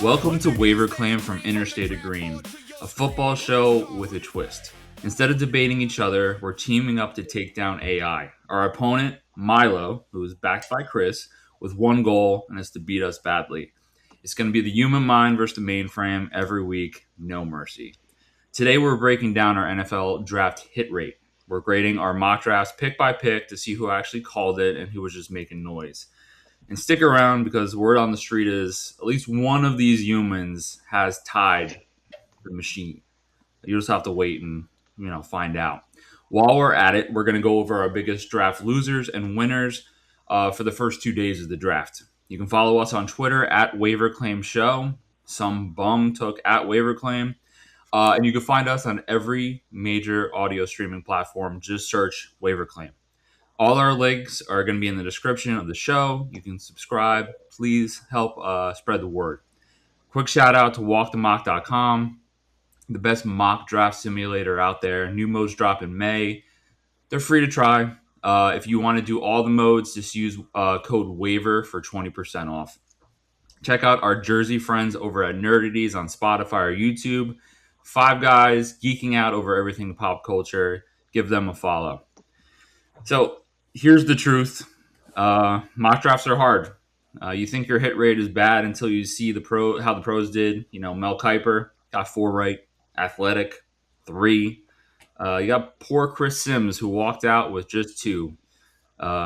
Welcome to WaiVER CLaiM from Interstate of Green, a football show with a twist. Instead of debating each other, we're teaming up to take down AI. Our opponent, MILO, who is backed by Chris, with one goal, and it's to beat us badly. It's going to be the human mind versus the mainframe every week, no mercy. Today we're breaking down our NFL draft hit rate. We're grading our mock drafts pick by pick to see who actually called it and who was just making noise. And stick around because word on the street is at least one of these humans has tied the machine. You just have to wait and find out. While we're at it, we're going to go over our biggest draft losers and winners for the first 2 days of the draft. You can follow us on Twitter at WaiVER CLaiM Show. Some bum took at WaiVER CLaiM. And you can find us on every major audio streaming platform. Just search WaiVER CLaiM. All our links are going to be in the description of the show. You can subscribe. Please help spread the word. Quick shout out to walkthemock.com, the best mock draft simulator out there. New modes drop in May. They're free to try. If you want to do all the modes, just use code WaiVER for 20% off. Check out our Jersey friends over at Nerdities on Spotify or YouTube. 5 guys geeking out over everything pop culture. Give them a follow. So here's the truth. Mock drafts are hard. You think your hit rate is bad until you see how the pros did. Mel Kiper got 4 right. Athletic, 3. You got poor Chris Sims who walked out with just 2.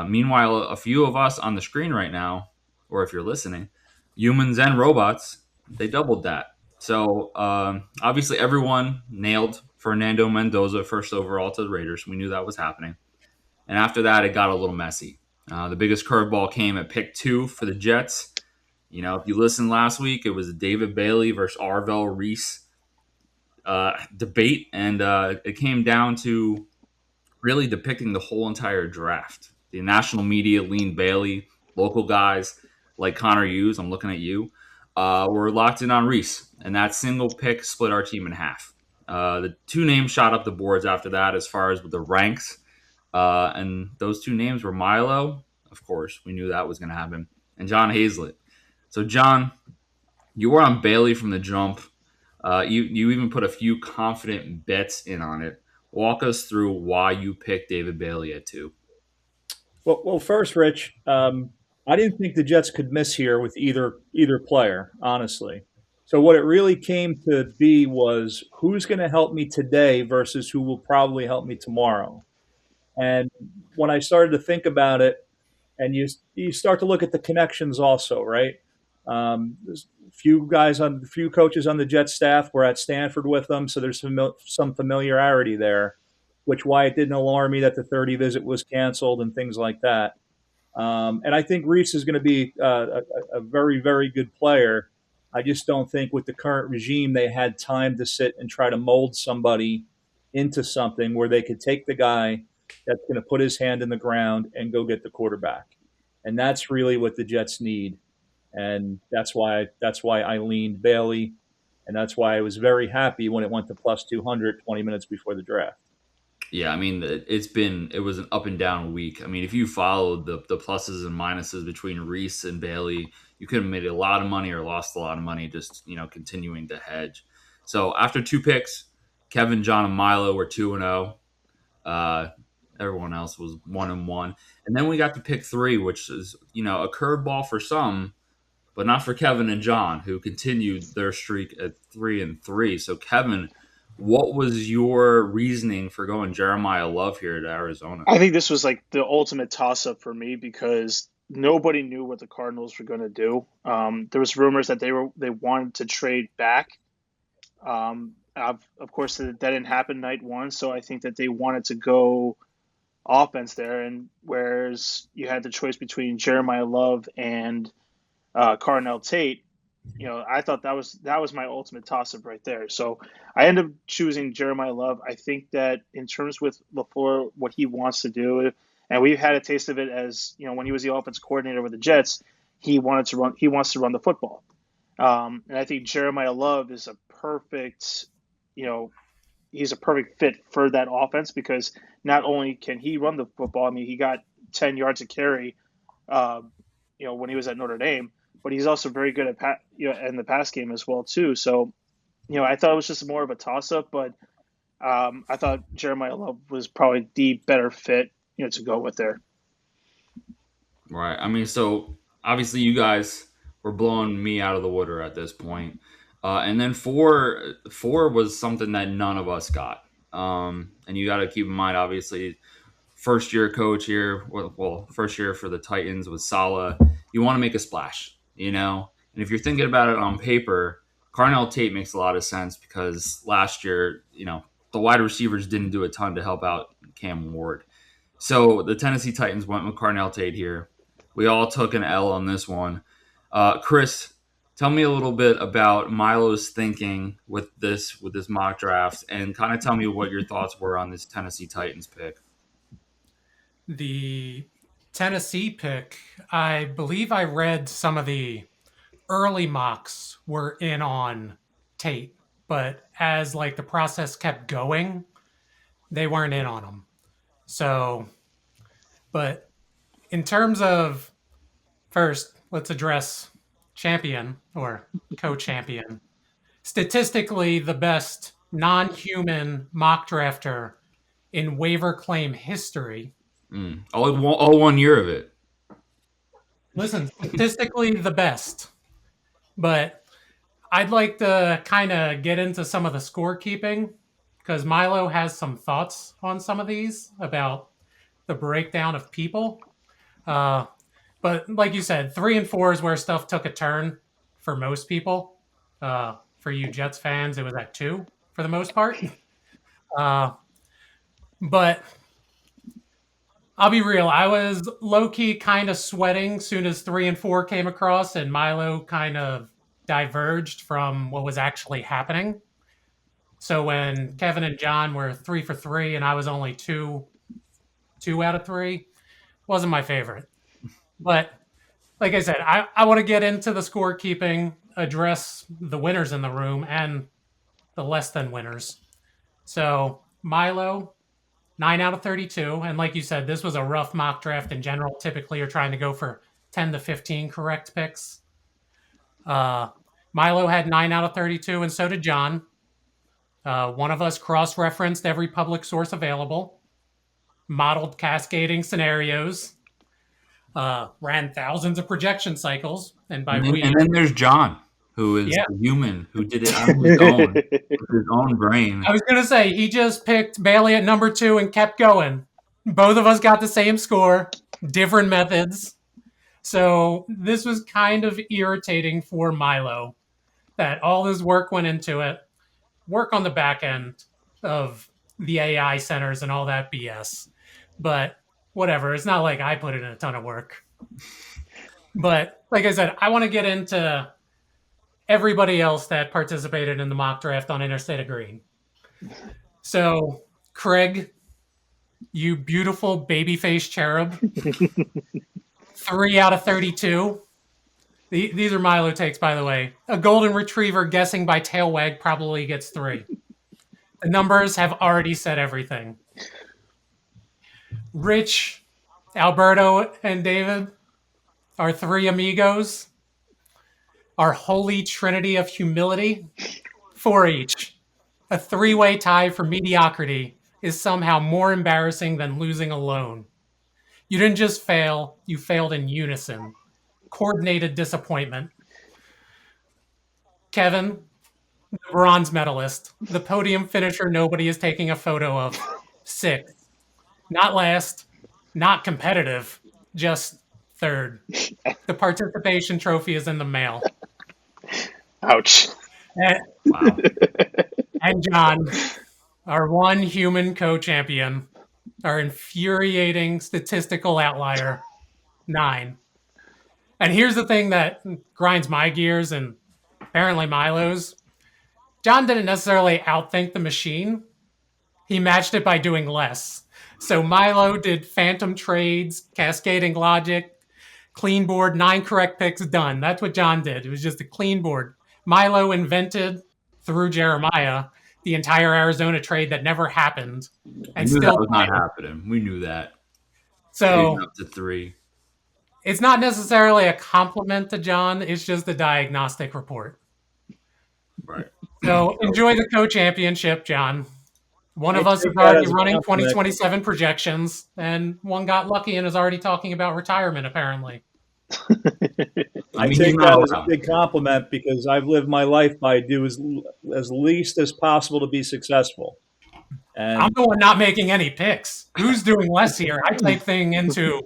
Meanwhile, a few of us on the screen right now, or if you're listening, humans and robots, they doubled that. So obviously everyone nailed Fernando Mendoza first overall to the Raiders. We knew that was happening. And after that, it got a little messy. The biggest curveball came at pick 2 for the Jets. If you listened last week, it was a David Bailey versus Arvell Reese debate. And it came down to really depicting the whole entire draft. The national media leaned Bailey. Local guys like Connor Hughes, I'm looking at you, were locked in on Reese. And that single pick split our team in half. The 2 names shot up the boards after that as far as with the ranks. And those 2 names were MILO, of course, we knew that was going to happen, and John Hazlett. So, John, you were on Bailey from the jump. You even put a few confident bets in on it. Walk us through why you picked David Bailey at 2. Well, first, Rich, I didn't think the Jets could miss here with either player, honestly. So what it really came to be was who's going to help me today versus who will probably help me tomorrow. And when I started to think about it, and you start to look at the connections also, right? There's a few coaches on the Jets staff were at Stanford with them, so there's some familiarity there, which why it didn't alarm me that the 30 visit was canceled and things like that. And I think Reese is going to be a very, very good player. I just don't think with the current regime they had time to sit and try to mold somebody into something where they could take the guy that's going to put his hand in the ground and go get the quarterback. And that's really what the Jets need. And that's why I leaned Bailey. And that's why I was very happy when it went to plus 200 20 minutes before the draft. Yeah, I mean, it was an up and down week. I mean, if you followed the pluses and minuses between Reese and Bailey, you could have made a lot of money or lost a lot of money just, continuing to hedge. So after 2 picks, Kevin, John, and MILO were 2-0. Everyone else was 1-1. And then we got to pick 3, which is, a curveball for some, but not for Kevin and John, who continued their streak at 3-3. So, Kevin, what was your reasoning for going Jeremiah Love here to Arizona? I think this was like the ultimate toss-up for me because nobody knew what the Cardinals were going to do. There was rumors that they wanted to trade back. Of course, that didn't happen night 1, so I think that they wanted to go offense there, and whereas you had the choice between Jeremiah Love and Carnell Tate, I thought that was my ultimate toss-up right there. So I ended up choosing Jeremiah Love. I think that in terms with LaFleur, what he wants to do, and we've had a taste of it as when he was the offensive coordinator with the Jets, he wants to run the football, and I think Jeremiah Love is a perfect, he's a perfect fit for that offense because not only can he run the football, I mean, he got 10 yards a carry, when he was at Notre Dame, but he's also very good at in the pass game as well too. So I thought it was just more of a toss up, but I thought Jeremiah Love was probably the better fit to go with there. Right. I mean, so obviously you guys were blowing me out of the water at this point. And then four was something that none of us got. And you got to keep in mind, obviously, first year coach here, well, first year for the Titans was Saleh. You want to make a splash, And if you're thinking about it on paper, Carnell Tate makes a lot of sense because last year, the wide receivers didn't do a ton to help out Cam Ward. So the Tennessee Titans went with Carnell Tate here. We all took an L on this one. Chris, tell me a little bit about Milo's thinking with this mock draft, and kind of tell me what your thoughts were on this Tennessee Titans pick. The Tennessee pick, I believe I read some of the early mocks were in on Tate, but as the process kept going, they weren't in on him. So, but in terms of, first, let's address champion or co-champion. Statistically, the best non-human mock drafter in WaiVER CLaiM history. All 1 year of it. Listen, statistically the best. But I'd like to kind of get into some of the scorekeeping because Milo has some thoughts on some of these about the breakdown of people. But like you said, 3 and 4 is where stuff took a turn for most people. For you Jets fans, it was at 2 for the most part. But I'll be real. I was low-key kind of sweating soon as 3 and 4 came across and Milo kind of diverged from what was actually happening. So when Kevin and John were 3 for 3 and I was only 2 out of 3, wasn't my favorite. But like I said, I want to get into the scorekeeping, address the winners in the room and the less than winners. So Milo, 9 out of 32. And like you said, this was a rough mock draft in general. Typically, you're trying to go for 10 to 15 correct picks. Milo had 9 out of 32, and so did John. One of us cross-referenced every public source available, modeled cascading scenarios, ran thousands of projection cycles, and then there's John, who is a human who did it on his own, with his own brain. I was going to say, he just picked Bailey at number 2 and kept going. Both of us got the same score, different methods. So this was kind of irritating for Milo that all this work went into it, work on the back end of the AI centers and all that BS. But whatever, it's not like I put in a ton of work. But like I said, I want to get into everybody else that participated in the mock draft on Interstate of Green. So, Craig, you beautiful babyface cherub, 3 out of 32. These are Milo takes, by the way. A golden retriever guessing by tail wag probably gets 3. The numbers have already said everything. Rich, Alberto, and David, our 3 amigos, our holy trinity of humility, 4 each. A 3-way tie for mediocrity is somehow more embarrassing than losing alone. You didn't just fail, you failed in unison. Coordinated disappointment. Kevin, the bronze medalist, the podium finisher nobody is taking a photo of, 6th. Not last, not competitive, just 3rd. The participation trophy is in the mail. Ouch. Wow. And John, our one human co-champion, our infuriating statistical outlier, 9. And here's the thing that grinds my gears and apparently Milo's. John didn't necessarily outthink the machine. He matched it by doing less. So Milo did phantom trades, cascading logic, clean board, 9 correct picks, done. That's what John did. It was just a clean board. Milo invented, through Jeremiah, the entire Arizona trade that never happened. And still that was not happening. We knew that. So up to 3. It's not necessarily a compliment to John. It's just a diagnostic report. Right. So enjoy the co-championship, John. One of I us is take that already as a running compliment. 2027 projections, and one got lucky and is already talking about retirement, apparently. I mean, he's take not that as a allowed. big compliment because I've lived my life by do as least as possible to be successful. I'm And the one not making any picks. Who's doing less here? I type thing into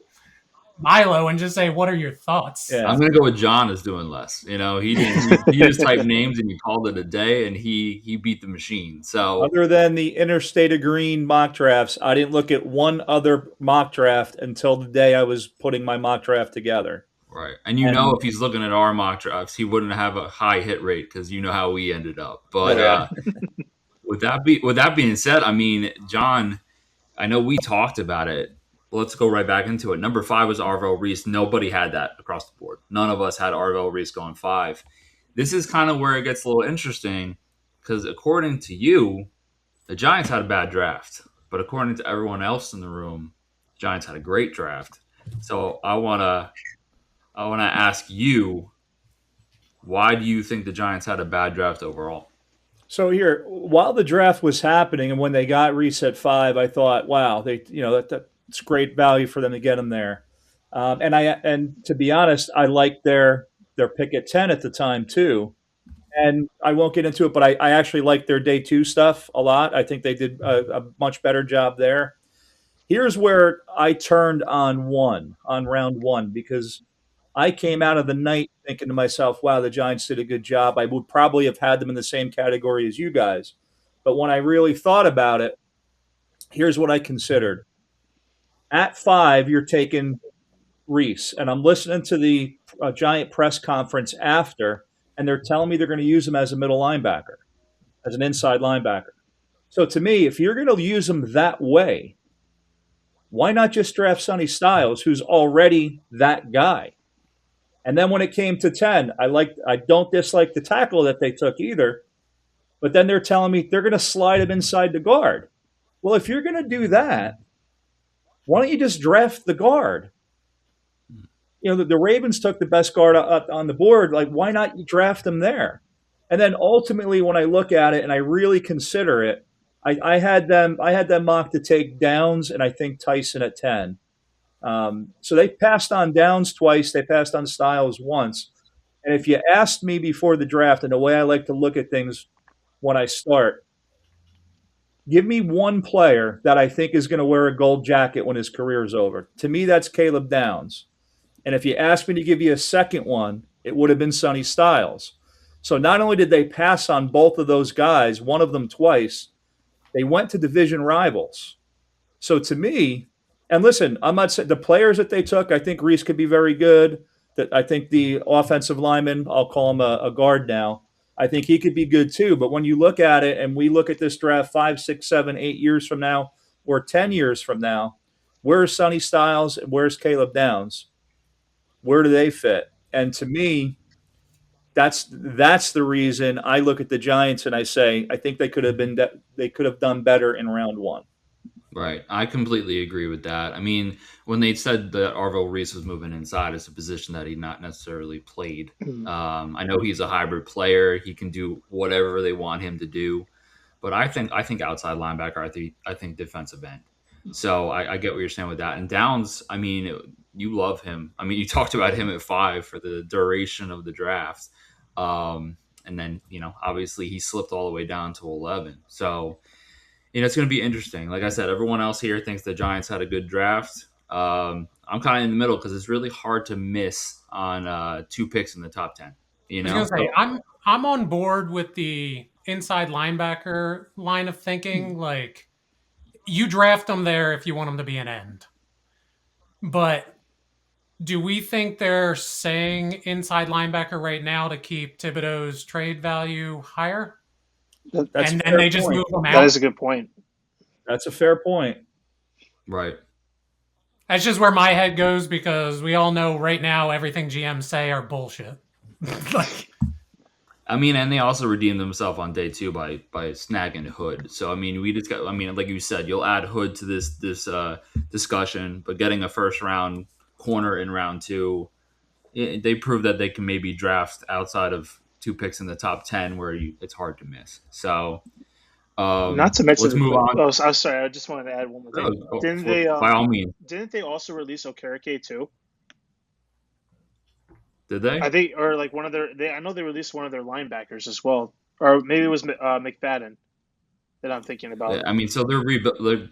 Milo and just say, "What are your thoughts?" yeah, I'm gonna go with John is doing less. You know, he didn't. He just typed names and he called it a day, and he beat the machine. So other than the interstate of green mock drafts, I didn't look at one other mock draft until the day I was putting my mock draft together. right, and And if he's looking at our mock drafts, he wouldn't have a high hit rate because you know how we ended up. But yeah, with that being said, I mean, John, I know we talked about it. Let's go right back into it. Number 5 was Arvell Reese. Nobody had that across the board. None of us had Arvell Reese going 5. This is kind of where it gets a little interesting because according to you, the Giants had a bad draft, but according to everyone else in the room, the Giants had a great draft. So I wanna ask you, why do you think the Giants had a bad draft overall? so here, while the draft was happening and when they got Reese at 5, I thought, wow, that's great value for them to get him there. And to be honest, I liked their pick at 10 at the time too. And I won't get into it, but I actually like their day 2 stuff a lot. I think they did a much better job there. Here's where I turned on round 1, because I came out of the night thinking to myself, wow, the Giants did a good job. I would probably have had them in the same category as you guys. But when I really thought about it, here's what I considered. At 5, you're taking Reese, and I'm listening to the Giant press conference after, and they're telling me they're going to use him as a middle linebacker, as an inside linebacker. So to me, if you're going to use him that way, why not just draft Sonny Styles, who's already that guy? And then when it came to 10, I don't dislike the tackle that they took either, but then they're telling me they're going to slide him inside the guard. Well, if you're going to do that, why don't you just draft the guard? You know, the Ravens took the best guard on the board. Like, why not draft them there? And then ultimately, when I look at it and I really consider it, I had them mocked to take Downs and I think Tyson at 10. So they passed on Downs twice. They passed on Styles once. And if you asked me before the draft, and the way I like to look at things when I start, give me one player that I think is going to wear a gold jacket when his career is over. To me, that's Caleb Downs. And if you asked me to give you a second one, it would have been Sonny Styles. So not only did they pass on both of those guys, one of them twice, they went to division rivals. So to me, and listen, I'm not saying the players that they took, I think Reese could be very good. That I think the offensive lineman, I'll call him a guard now, I think he could be good too. But when you look at it and we look at this draft 5, 6, 7, 8 years from now or 10 years from now, where's Sonny Styles and where's Caleb Downs? Where do they fit? And to me, that's the reason I look at the Giants and I say I think they could have done better in round 1. Right. I completely agree with that. I mean, when they said that Arvell Reese was moving inside, it's a position that he not necessarily played. I know he's a hybrid player. He can do whatever they want him to do. But I think outside linebacker, I think defensive end. So I get what you're saying with that. And Downs, I mean, you love him. I mean, you talked about him at 5 for the duration of the draft. And then, obviously he slipped all the way down to 11. So, it's going to be interesting. Like I said, everyone else here thinks the Giants had a good draft. I'm kind of in the middle because it's really hard to miss on 2 picks in the top 10. I was going to say, I'm on board with the inside linebacker line of thinking. Like, you draft them there if you want them to be an end. But do we think they're saying inside linebacker right now to keep Thibodeau's trade value higher? That's and then they just move them out? That is a good point. That's a fair point. Right. That's just where my head goes because we all know right now everything GMs say are bullshit. I mean, and they also redeemed themselves on day 2 by snagging Hood. So I mean, like you said, you'll add Hood to this discussion, but getting a first round corner in round 2, they prove that they can maybe draft outside of 2 picks in the top 10 where it's hard to miss. So Not to mention let's move on. oh, I'm sorry. I just wanted to add one more thing. By all means. Didn't they also release Okereke too? Did they? I think, or like one of their. I know they released one of their linebackers as well, or maybe it was McFadden that I'm thinking about. I mean, so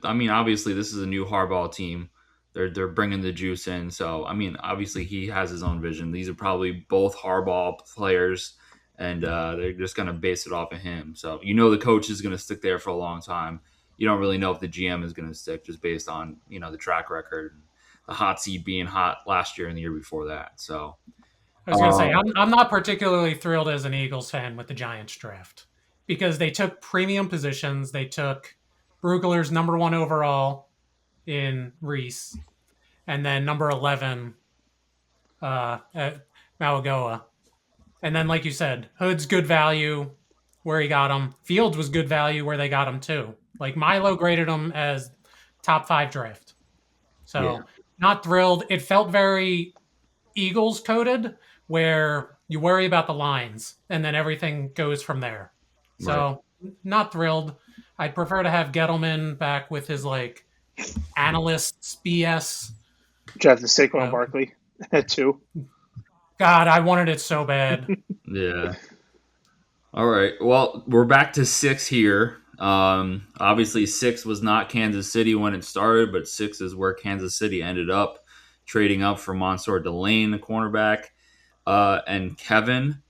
I mean, obviously, this is a new Harbaugh team. They're bringing the juice in. So, I mean, obviously, he has his own vision. These are probably both Harbaugh players, and they're just going to base it off of him. So, the coach is going to stick there for a long time. You don't really know if the GM is going to stick just based on the track record, the hot seat being hot last year and the year before that. So, I was going to say, I'm not particularly thrilled as an Eagles fan with the Giants draft because they took premium positions. They took Brugler's number 1 overall in Reese, and then number 11 at Malagoa. And then, like you said, Hood's good value where he got him. Fields was good value where they got him too. Like Milo graded him as top 5 draft. So not thrilled. It felt very Eagles coded where you worry about the lines and then everything goes from there. So not thrilled. I'd prefer to have Gettleman back with his like analysts BS. Drafted Saquon Barkley too. God, I wanted it so bad. Yeah. All right. Well, we're back to 6 here. Obviously, 6 was not Kansas City when it started, but 6 is where Kansas City ended up trading up for Mansour Delane, the cornerback, and Kevin,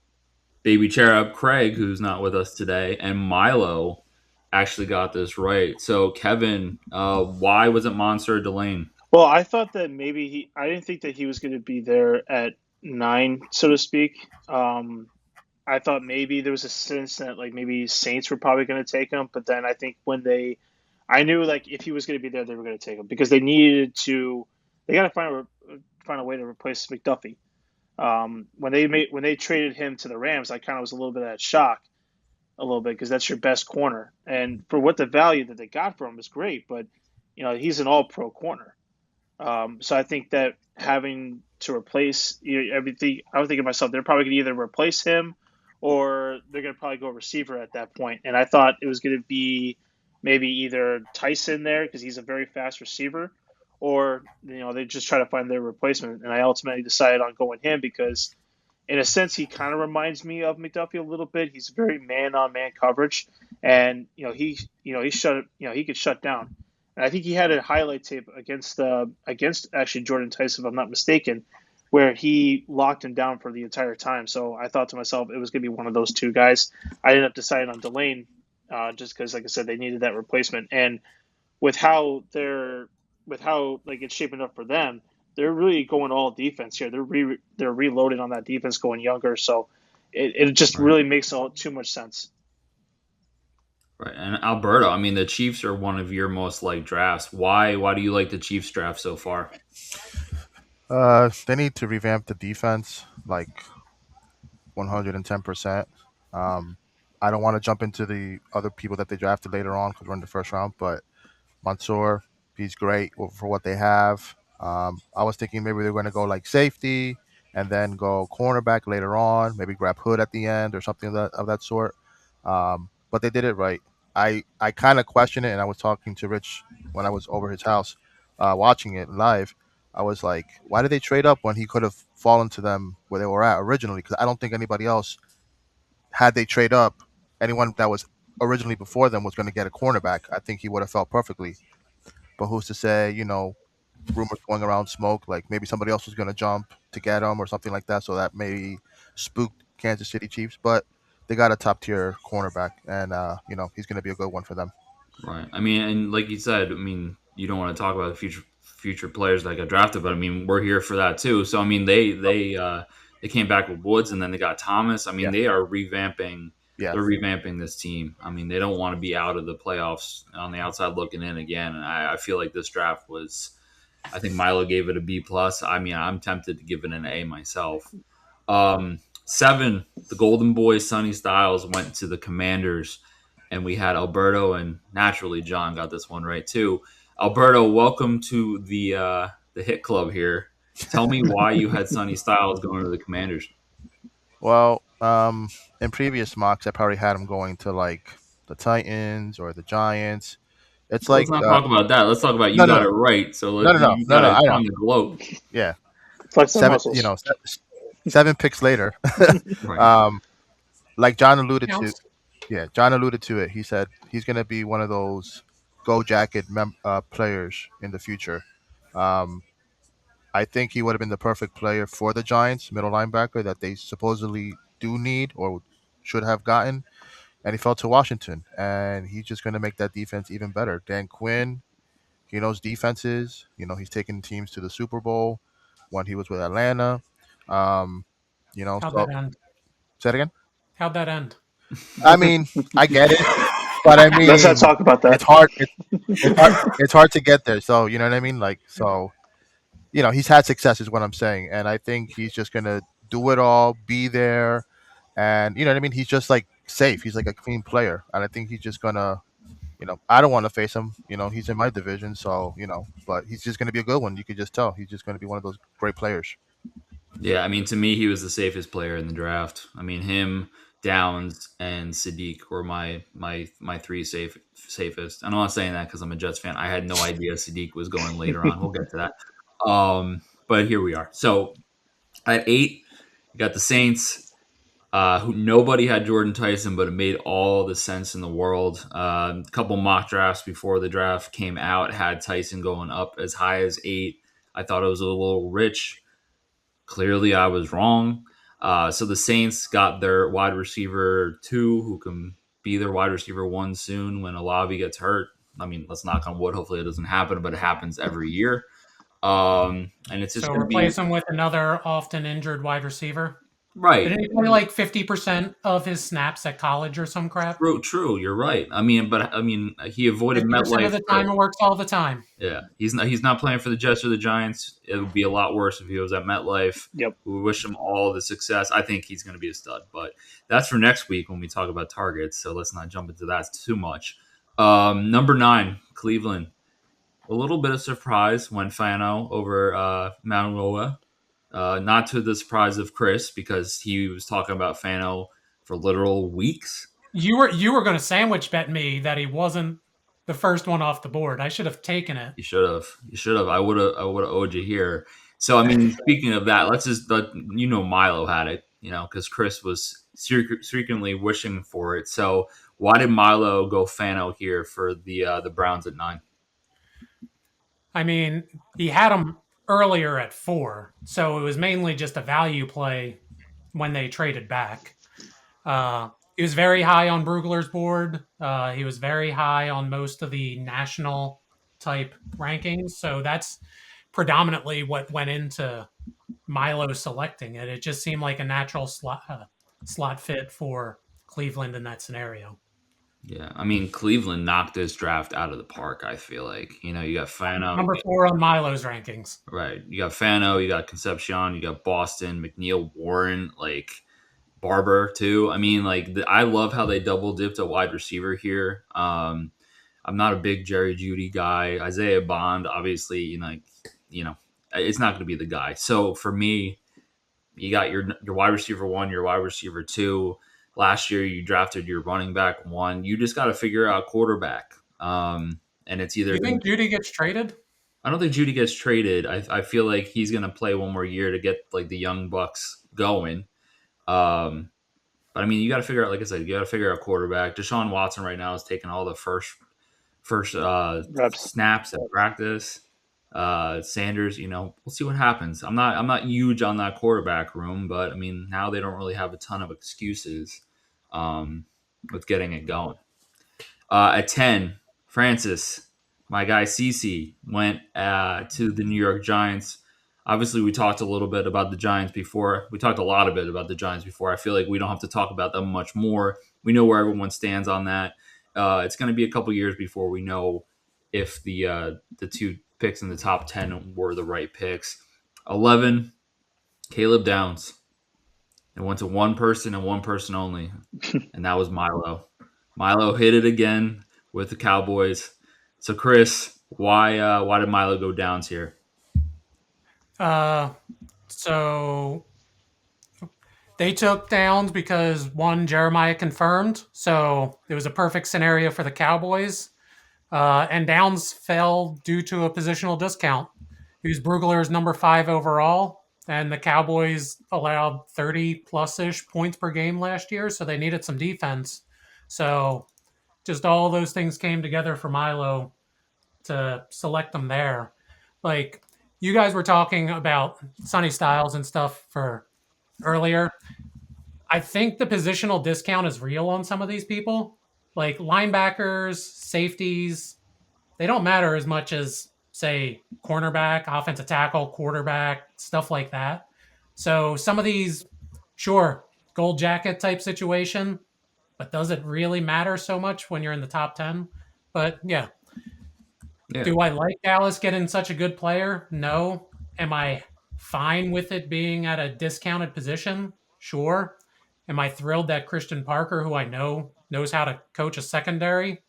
Baby Cherub Craig, who's not with us today, and Milo actually got this right. So, Kevin, why was it Mansour Delane? Well, I thought that maybe I didn't think that he was going to be there at 9, so to speak. I thought maybe there was a sense that like maybe Saints were probably going to take him, but then I think I knew like if he was going to be there, they were going to take him because they needed to. They got to find a way to replace McDuffie. When they traded him to the Rams, I kind of was a little bit of shock, a little bit because that's your best corner, and for what the value that they got from him is great, but he's an All-Pro corner. So I think that having to replace everything, I was thinking to myself, they're probably going to either replace him or they're going to probably go receiver at that point. And I thought it was going to be maybe either Tyson there because he's a very fast receiver, or they just try to find their replacement. And I ultimately decided on going him because, in a sense, he kind of reminds me of McDuffie a little bit. He's very man-on-man coverage, and he could shut down. And I think he had a highlight tape against actually Jordan Tyson, if I'm not mistaken, where he locked him down for the entire time. So I thought to myself it was going to be one of those two guys. I ended up deciding on Delane just because, like I said, they needed that replacement. And with how it's shaping up for them, they're really going all defense here. They're reloading on that defense, going younger. So it just really makes too much sense. Right, and Alberto, I mean, the Chiefs are one of your most liked drafts. Why do you like the Chiefs draft so far? They need to revamp the defense like 110%. I don't want to jump into the other people that they drafted later on because we're in the first round, but Mansour, he's great for what they have. I was thinking maybe they're going to go like safety and then go cornerback later on, maybe grab Hood at the end or something of that sort. But they did it right. I kind of question it, and I was talking to Rich when I was over his house watching it live. I was like, why did they trade up when he could have fallen to them where they were at originally? Because I don't think anybody else, had they trade up, anyone that was originally before them was going to get a cornerback. I think he would have felt perfectly. But who's to say, rumors going around smoke, like maybe somebody else was going to jump to get him or something like that. So that maybe spooked Kansas City Chiefs. But they got a top-tier cornerback, and, he's going to be a good one for them. Right. I mean, and like you said, I mean, you don't want to talk about the future players that got drafted, but I mean, we're here for that too. So I mean, they came back with Woods, and then they got Thomas. I mean, they are revamping. Yeah. They're revamping this team. I mean, they don't want to be out of the playoffs on the outside looking in again. And I feel like this draft was. I think Milo gave it a B+. I mean, I'm tempted to give it an A myself. 7, the Golden Boys, Sonny Styles, went to the Commanders, and we had Alberto, and naturally John got this one right too. Alberto, welcome to the Hit Club here. Tell me why you had Sonny Styles going to the Commanders. Well, in previous mocks, I probably had him going to like the Titans or the Giants. It's Well, let's like not talk about that. Let's talk about you no, no, got no, it right. So no, no, no, you no, got no. a I know. time to gloat. Yeah, Flex the seven. muscles. 7 picks later. Right. Like John alluded to. Counts. Yeah, John alluded to it. He said he's going to be one of those go jacket players in the future. Um, I think he would have been the perfect player for the Giants, middle linebacker that they supposedly do need or should have gotten. And he fell to Washington, and he's just going to make that defense even better. Dan Quinn, he knows defenses. He's taken teams to the Super Bowl when he was with Atlanta. Um, How'd so that end? say it again. How'd that end? I mean, I get it, but I Let's not mean, talk about that. it's hard. It's hard. It's hard to get there. So you know what I mean. Like so, he's had success, is what I'm saying, and I think he's just gonna do it all, be there, and you know what I mean. He's just like safe. He's like a clean player, and I think he's just gonna. I don't want to face him. He's in my division, so but he's just gonna be a good one. You could just tell he's just gonna be one of those great players. Yeah, I mean, to me, he was the safest player in the draft. I mean, him, Downs, and Sadiq were my three safest. And I'm not saying that because I'm a Jets fan. I had no idea Sadiq was going later on. We'll get to that. But here we are. So at 8, you got the Saints. Who nobody had Jordan Tyson, but it made all the sense in the world. A couple mock drafts before the draft came out had Tyson going up as high as 8. I thought it was a little rich. Clearly, I was wrong. So the Saints got their wide receiver 2, who can be their wide receiver 1 soon when Olavi gets hurt. I mean, let's knock on wood. Hopefully, it doesn't happen, but it happens every year. And it's just So going to be replace him with another often injured wide receiver. right. Didn't he play like 50% of his snaps at college or some crap? True. You're right. I mean, he avoided 50% of MetLife. the time it works all the time. Yeah, he's not playing for the Jets or the Giants. It would be a lot worse if he was at MetLife. Yep. We wish him all the success. I think he's going to be a stud, but that's for next week when we talk about targets. So let's not jump into that too much. Number 9, Cleveland. A little bit of surprise when Fano over Manuela. Not to the surprise of Chris, because he was talking about Fano for literal weeks. You were going to sandwich bet me that he wasn't the first one off the board. I should have taken it. You should have. I would have owed you here. So I mean, speaking of that, let's just Milo had it, because Chris was frequently wishing for it. So why did Milo go Fano here for the Browns at 9? I mean, he had him earlier at 4, so it was mainly just a value play when they traded back. He was very high on Brugler's board. He was very high on most of the national type rankings. So that's predominantly what went into Milo selecting it. It just seemed like a natural slot fit for Cleveland in that scenario. Yeah, I mean, Cleveland knocked this draft out of the park, I feel like. You got Fano. Number 4 on Milo's rankings. Right. You got Fano, you got Concepcion, you got Boston, McNeil, Warren, Barber too. I mean, I love how they double dipped a wide receiver here. I'm not a big Jerry Jeudy guy. Isaiah Bond, obviously, it's not going to be the guy. So for me, you got your wide receiver 1, your wide receiver 2. Last year, you drafted your running back 1. You just got to figure out quarterback. And it's either. You think Jeudy gets traded? I don't think Jeudy gets traded. I feel like he's going to play one more year to get the young Bucks going. But I mean, you got to figure out, like I said, you got to figure out quarterback. Deshaun Watson right now is taking all the first snaps at practice. Sanders, we'll see what happens. I'm not huge on that quarterback room, but I mean, now they don't really have a ton of excuses with getting it going. At 10, Francis, my guy CeCe, went to the New York Giants. Obviously, we talked a little bit about the Giants before. We talked a lot about the Giants before. I feel like we don't have to talk about them much more. We know where everyone stands on that. It's going to be a couple years before we know if the 2 picks in the top 10 were the right picks. 11, Caleb Downs. It went to one person and one person only, and that was Milo. Milo hit it again with the Cowboys. So, Chris, why did Milo go Downs here? So they took Downs because one, Jeremiah confirmed, so it was a perfect scenario for the Cowboys. And Downs fell due to a positional discount. He was Brugler's number 5 overall, and the Cowboys allowed 30 plus ish points per game last year, so they needed some defense. So just all those things came together for Milo to select them there. Like you guys were talking about Sonny Styles and stuff for earlier. I think the positional discount is real on some of these people. Like linebackers, safeties, they don't matter as much as, say, cornerback, offensive tackle, quarterback, stuff like that. So some of these, sure, gold jacket type situation, but does it really matter so much when you're in the top 10? But yeah, Yeah. do I like Dallas getting such a good player? No. Am I fine with it being at a discounted position? Sure. Am I thrilled that Christian Parker, who I know knows how to coach a secondary,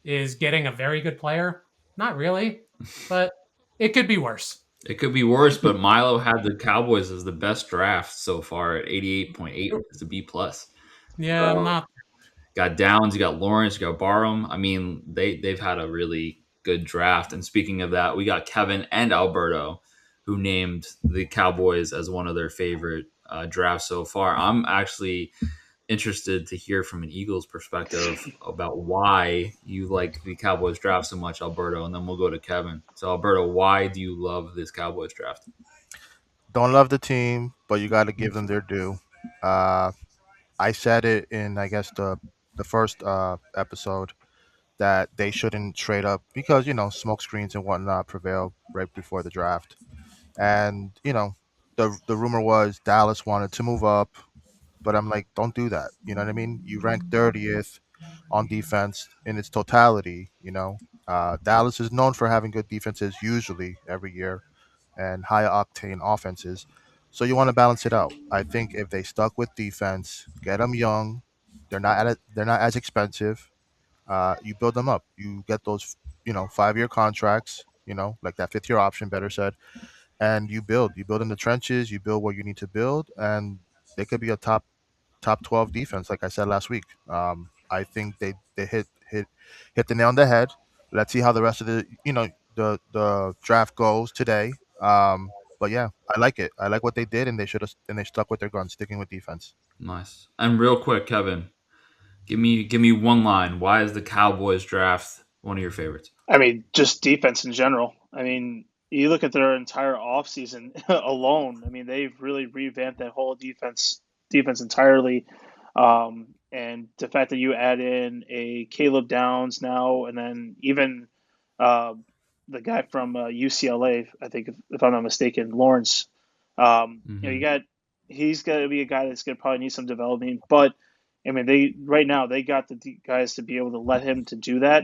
is getting a very good player? Not really, but it could be worse. It could be worse, but Milo had the Cowboys as the best draft so far at 88.8. It's a B plus. Yeah, I'm not. Got Downs, you got Lawrence, you got Barham. I mean, they've had a really good draft. And speaking of that, we got Kevin and Alberto, who named the Cowboys as one of their favorite drafts so far. I'm actually interested to hear from an Eagles perspective about why you like the Cowboys draft so much, Alberto, and then we'll go to Kevin. So, Alberto, why do you love this Cowboys draft? Don't love the team, but you got to give them their due. Uh, I said it in, I guess, the first episode that they shouldn't trade up because smoke screens and whatnot prevailed right before the draft, and the rumor was Dallas wanted to move up, but I'm like, don't do that. You know what I mean? You rank 30th on defense in its totality. Dallas is known for having good defenses usually every year and high octane offenses. So you want to balance it out. I think if they stuck with defense, get them young, they're not as expensive. You build them up. You get those 5-year contracts. Like that 5th year option, better said, and you build. You build in the trenches. You build what you need to build, and they could be a top 12 defense, like I said last week. I think they hit the nail on the head. Let's see how the rest of the draft goes today. But yeah, I like it. I like what they did, and they stuck with their guns, sticking with defense. Nice. And real quick, Kevin, give me one line. Why is the Cowboys draft one of your favorites? I mean, just defense in general. I mean, you look at their entire offseason alone. I mean, they've really revamped that whole defense entirely. And the fact that you add in a Caleb Downs now, and then even uh, the guy from UCLA, I think, if I'm not mistaken, Lawrence. Mm-hmm. He's got to be a guy that's going to probably need some development. But I mean, they right now they got the guys to be able to let him to do that.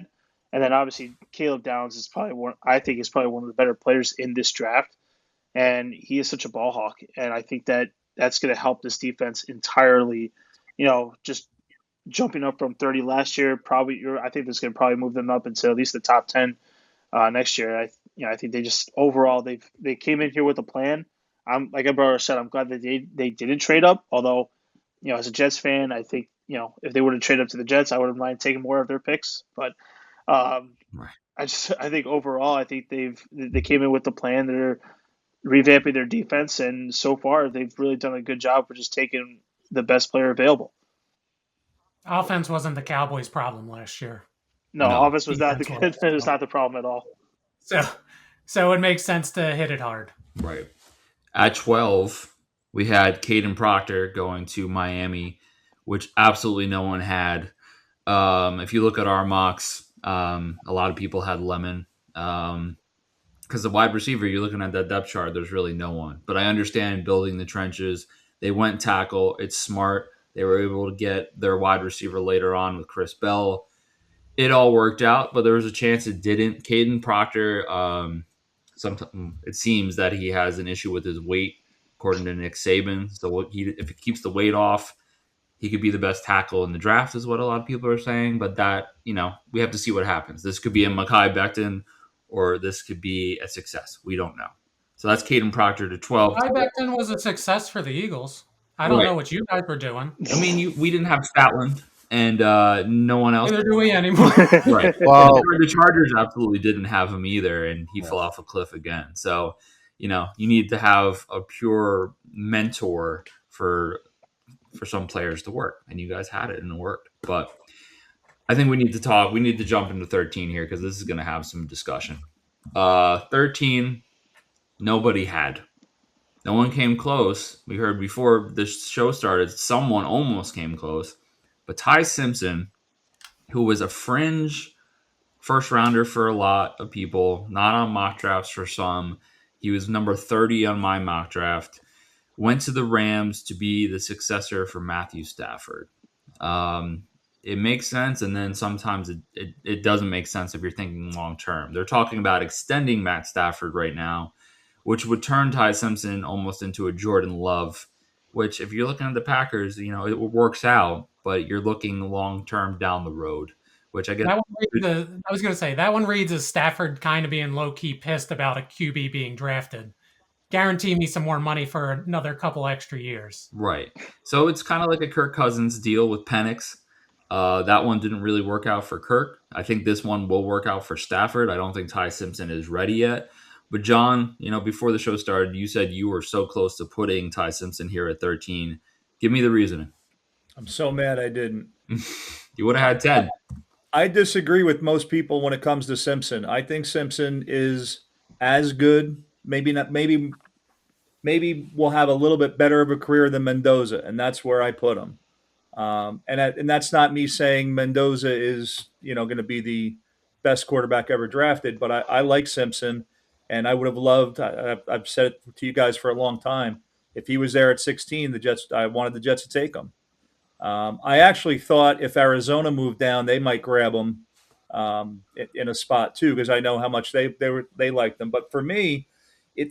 And then obviously Caleb Downs is probably one. I think is probably one of the better players in this draft, and he is such a ball hawk. And I think that that's going to help this defense entirely. Just jumping up from 30 last year, I think that's going to probably move them up into at least the top 10 next year. I think they just overall they came in here with a plan. I'm like I said, I'm glad that they didn't trade up. Although, as a Jets fan, I think if they were to trade up to the Jets, I wouldn't mind taking more of their picks. But Right. I think overall, I think they came in with the plan. They're revamping their defense, and so far they've really done a good job for just taking the best player available. Offense wasn't the Cowboys' problem last year. No, No. offense was not Defense it was not the problem at all. So it makes sense to hit it hard. Right. At 12, we had Caden Proctor going to Miami, which absolutely no one had. If you look at our mocks, a lot of people had Lemon. Because the wide receiver, you're looking at that depth chart, there's really no one. But I understand building the trenches. They went tackle. It's smart. They were able to get their wide receiver later on with Chris Bell. It all worked out, but there was a chance it didn't. Caden Proctor, it seems that he has an issue with his weight, according to Nick Saban. So if he keeps the weight off, he could be the best tackle in the draft, is what a lot of people are saying. But that, we have to see what happens. This could be a Mekhi Becton, or this could be a success. We don't know. So that's Caden Proctor to 12. Ty Becton was a success for the Eagles. I don't know what you guys were doing. I mean, we didn't have Statland and no one else. Neither do we anymore. Right. Well, The Chargers absolutely didn't have him either, and he fell off a cliff again. So, you need to have a pure mentor for some players to work, and you guys had it and it worked. But I think we need to talk. We need to jump into 13 here because this is going to have some discussion. 13, nobody had. No one came close. We heard before this show started, someone almost came close. But Ty Simpson, who was a fringe first rounder for a lot of people, not on mock drafts for some. He was number 30 on my mock draft. Went to the Rams to be the successor for Matthew Stafford. It makes sense, and then sometimes it doesn't make sense if you're thinking long term. They're talking about extending Matt Stafford right now, which would turn Ty Simpson almost into a Jordan Love, which if you're looking at the Packers, it works out, but you're looking long term down the road. Which I guess I was going to say that one reads as Stafford kind of being low key pissed about a QB being drafted. Guarantee me some more money for another couple extra years. Right. So it's kind of like a Kirk Cousins deal with Penix. That one didn't really work out for Kirk. I think this one will work out for Stafford. I don't think Ty Simpson is ready yet. But John, before the show started, you said you were so close to putting Ty Simpson here at 13. Give me the reasoning. I'm so mad I didn't. You would have had 10. I disagree with most people when it comes to Simpson. I think Simpson is as good, maybe not, maybe will have a little bit better of a career than Mendoza, and that's where I put him. And that's not me saying Mendoza is going to be the best quarterback ever drafted, but I like Simpson, and I would have loved. I've said it to you guys for a long time. If he was there at 16, I wanted the Jets to take him. I actually thought if Arizona moved down, they might grab him in a spot too, because I know how much they liked them. But for me,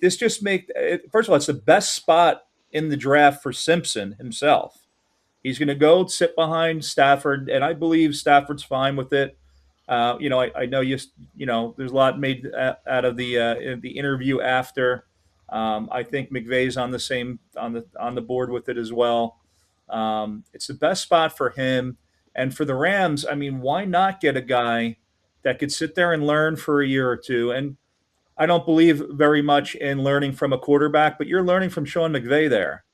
first of all, it's the best spot in the draft for Simpson himself. He's going to go sit behind Stafford, and I believe Stafford's fine with it. I know there's a lot made out of the interview after. I think McVay's on the board with it as well. It's the best spot for him. And for the Rams, I mean, why not get a guy that could sit there and learn for a year or two? And I don't believe very much in learning from a quarterback, but you're learning from Sean McVay there.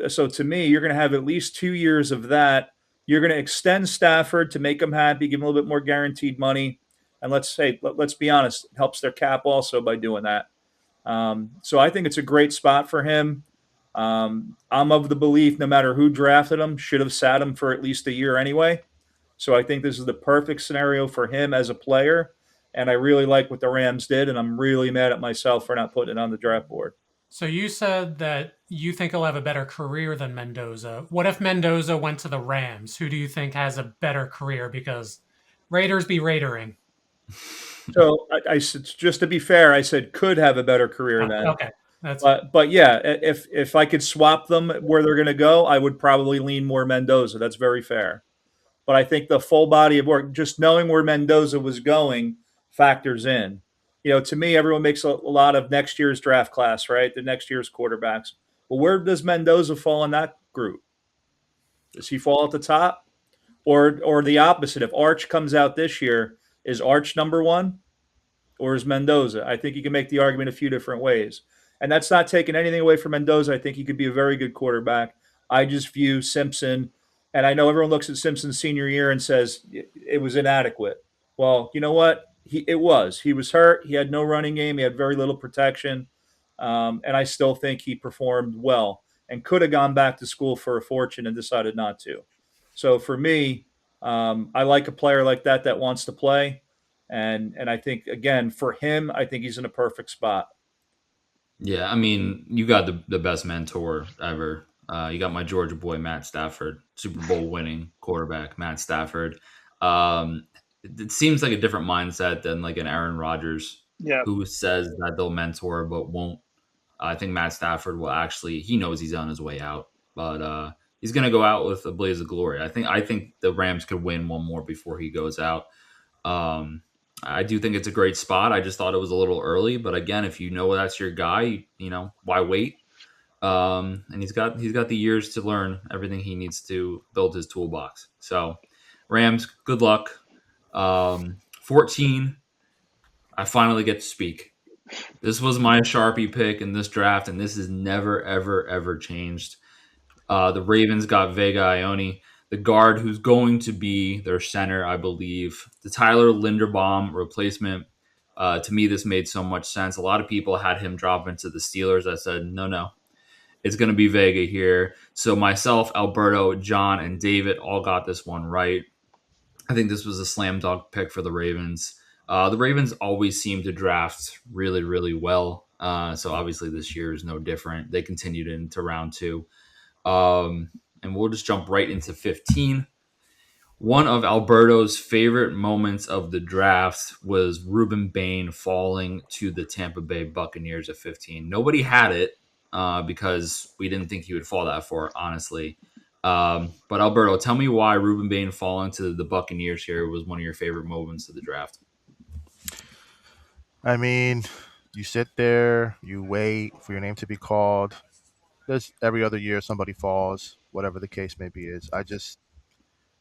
So to me, you're going to have at least 2 years of that. You're going to extend Stafford to make him happy, give him a little bit more guaranteed money. And let's be honest, it helps their cap also by doing that. So I think it's a great spot for him. I'm of the belief no matter who drafted him, should have sat him for at least a year anyway. So I think this is the perfect scenario for him as a player. And I really like what the Rams did, and I'm really mad at myself for not putting it on the draft board. So you said that you think he'll have a better career than Mendoza. What if Mendoza went to the Rams? Who do you think has a better career? Because Raiders be Raidering. So I said, just to be fair, I said could have a better career than. Okay. But yeah, if I could swap them where they're going to go, I would probably lean more Mendoza. That's very fair. But I think the full body of work, just knowing where Mendoza was going, factors in. To me, everyone makes a lot of next year's draft class, right? The next year's quarterbacks. Well, where does Mendoza fall in that group? Does he fall at the top? Or the opposite? If Arch comes out this year, is Arch number one? Or is Mendoza? I think you can make the argument a few different ways. And that's not taking anything away from Mendoza. I think he could be a very good quarterback. I just view Simpson, and I know everyone looks at Simpson's senior year and says it was inadequate. Well, you know what? He was hurt. He had no running game. He had very little protection. And I still think he performed well and could have gone back to school for a fortune and decided not to. So for me, I like a player like that wants to play. And I think, again, for him, I think he's in a perfect spot. Yeah, I mean, you got the best mentor ever. You got my Georgia boy, Matt Stafford, Super Bowl winning quarterback, Matt Stafford. It seems like a different mindset than like an Aaron Rodgers, who says that they'll mentor but won't. I think Matt Stafford will actually. He knows he's on his way out, but he's going to go out with a blaze of glory. I think the Rams could win one more before he goes out. I do think it's a great spot. I just thought it was a little early, but again, if you know that's your guy, why wait? And he's got the years to learn everything he needs to build his toolbox. So, Rams, good luck. 14, I finally get to speak. This was my Sharpie pick in this draft, and this has never, ever, ever changed. The Ravens got Vega Ione, the guard who's going to be their center, I believe. The Tyler Linderbaum replacement. To me, this made so much sense. A lot of people had him drop into the Steelers. I said, no, it's going to be Vega here. So myself, Alberto, John, and David all got this one right. I think this was a slam dunk pick for the Ravens. The Ravens always seem to draft really, really well. So obviously this year is no different. They continued into round 2. And we'll just jump right into 15. One of Alberto's favorite moments of the draft was Ruben Bain falling to the Tampa Bay Buccaneers at 15. Nobody had it because we didn't think he would fall that far, honestly. But Alberto, tell me why Ruben Bain falling to the Buccaneers here was one of your favorite moments of the draft. I mean, you sit there, you wait for your name to be called. There's every other year somebody falls, whatever the case may be. Is I just,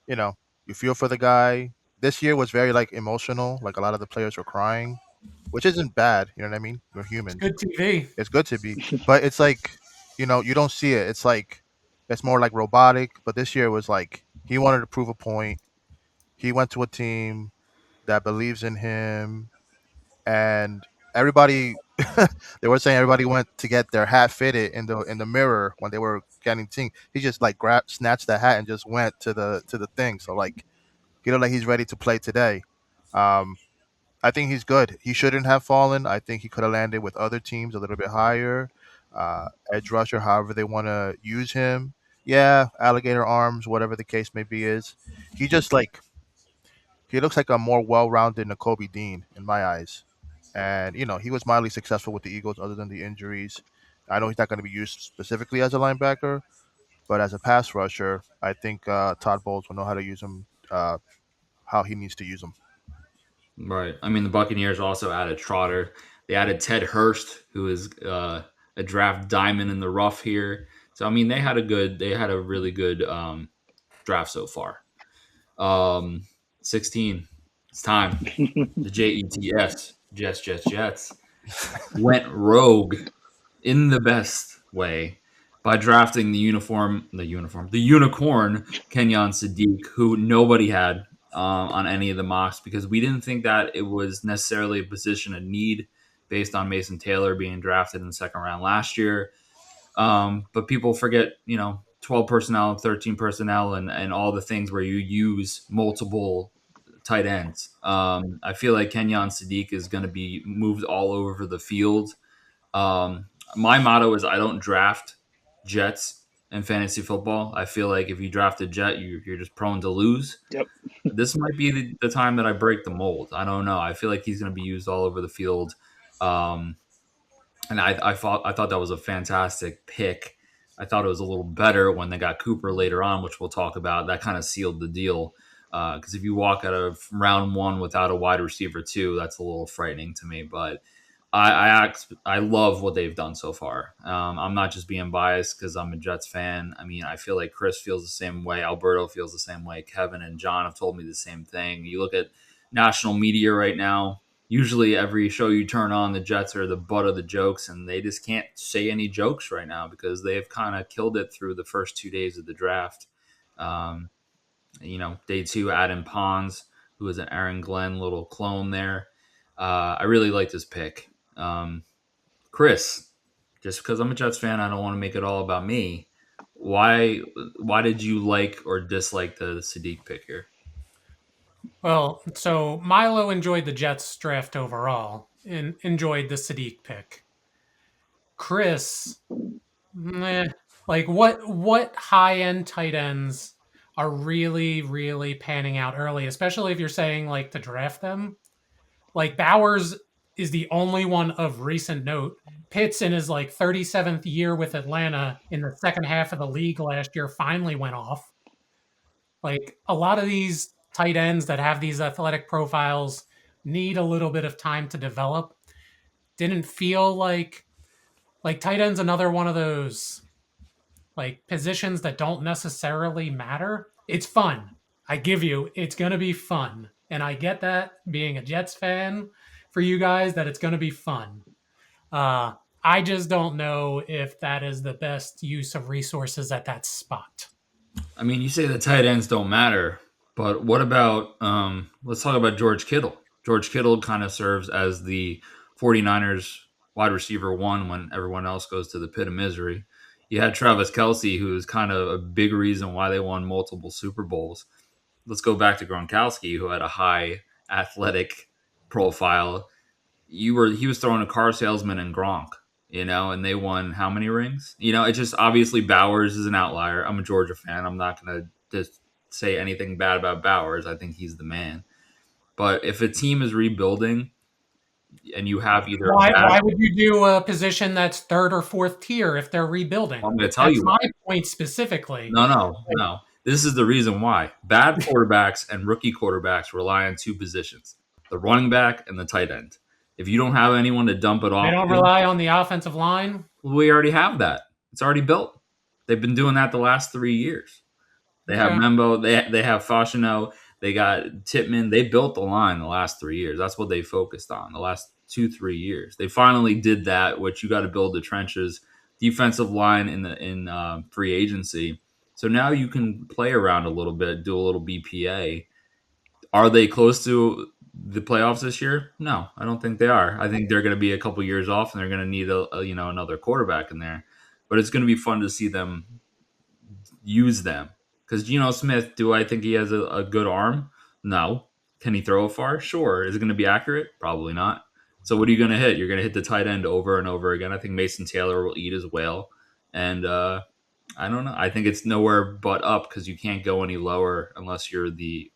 you know, you feel for the guy. This year was very like emotional. Like a lot of the players were crying, which isn't bad. You know what I mean? We're It's humans. good TV. It's good to be, but it's like, you don't see it. It's like it's more like robotic. But this year was like he wanted to prove a point. He went to a team that believes in him, and everybody they were saying everybody went to get their hat fitted in the mirror when they were getting team. He just like grabbed, snatched the hat, and just went to the thing. So like he looked like he's ready to play today. Um, I think he's good. He shouldn't have fallen. I think he could have landed with other teams a little bit higher. Edge rusher, however they want to use him. Yeah, alligator arms, whatever the case may be, is he just like he looks like a more well-rounded N'Kobe Dean in my eyes. And he was mildly successful with the Eagles, other than the injuries. I know he's not going to be used specifically as a linebacker, but as a pass rusher, I think Todd Bowles will know how to use him, how he needs to use him. Right. I mean, the Buccaneers also added Trotter. They added Ted Hurst, who is a draft diamond in the rough here. So I mean, they had a really good draft so far. 16. It's time. The Jets, Jets went rogue in the best way by drafting the unicorn Kenyon Sadiq, who nobody had on any of the mocks because we didn't think that it was necessarily a position of need based on Mason Taylor being drafted in the second round last year. But people forget, 12 personnel, 13 personnel, and all the things where you use multiple tight ends. I feel like Kenyon Sadiq is going to be moved all over the field. My motto is I don't draft Jets in fantasy football. I feel like if you draft a Jet, you're just prone to lose. Yep. This might be the time that I break the mold. I don't know. I feel like he's going to be used all over the field. And I thought that was a fantastic pick. I thought it was a little better when they got Cooper later on, which we'll talk about. That kind of sealed the deal. Because if you walk out of round 1 without a wide receiver 2, that's a little frightening to me. But I love what they've done so far. I'm not just being biased because I'm a Jets fan. I mean, I feel like Chris feels the same way. Alberto feels the same way. Kevin and John have told me the same thing. You look at national media right now. Usually every show you turn on, the Jets are the butt of the jokes, and they just can't say any jokes right now because they've kind of killed it through the first 2 days of the draft. Day 2, Adam Pons, who is an Aaron Glenn little clone there. I really like this pick. Chris, just because I'm a Jets fan, I don't want to make it all about me. Why did you like or dislike the Sadiq pick here? Well, so Milo enjoyed the Jets draft overall and enjoyed the Sadiq pick. Chris, like what high end tight ends are really, really panning out early, especially if you're saying like to draft them. Like Bowers is the only one of recent note. Pitts in his like 37th year with Atlanta in the second half of the league last year finally went off. Like a lot of these tight ends that have these athletic profiles need a little bit of time to develop. Didn't feel like tight end's another one of those like positions that don't necessarily matter. It's fun. I give you, it's going to be fun. And I get that being a Jets fan for you guys that it's going to be fun. I just don't know if that is the best use of resources at that spot. I mean, you say the tight ends don't matter, but what about let's talk about George Kittle. George Kittle kind of serves as the 49ers wide receiver one when everyone else goes to the pit of misery. You had Travis Kelce, who is kind of a big reason why they won multiple Super Bowls. Let's go back to Gronkowski, who had a high athletic profile. He was throwing a car salesman in Gronk, and they won how many rings? It's just obviously Bowers is an outlier. I'm a Georgia fan. I'm not going to just say anything bad about Bowers. I think he's the man. But if a team is rebuilding and you have either why would you do a position that's third or fourth tier if they're rebuilding? I'm going to tell you my point specifically. No. This is the reason why. Bad quarterbacks and rookie quarterbacks rely on two positions, the running back and the tight end. If you don't have anyone to dump it off, they don't rely on the offensive line. We already have that. It's already built. They've been doing that the last 3 years. They have Membo. They have Fashino. They got Titman. They built the line the last 3 years. That's what they focused on the last 2-3 years. They finally did that, which you got to build the trenches, defensive line in free agency. So now you can play around a little bit, do a little BPA. Are they close to the playoffs this year? No, I don't think they are. I think they're going to be a couple years off, and they're going to need another quarterback in there. But it's going to be fun to see them use them. Because Geno Smith, do I think he has a good arm? No. Can he throw it far? Sure. Is it going to be accurate? Probably not. So what are you going to hit? You're going to hit the tight end over and over again. I think Mason Taylor will eat as well. And I don't know. I think it's nowhere but up because you can't go any lower unless you're the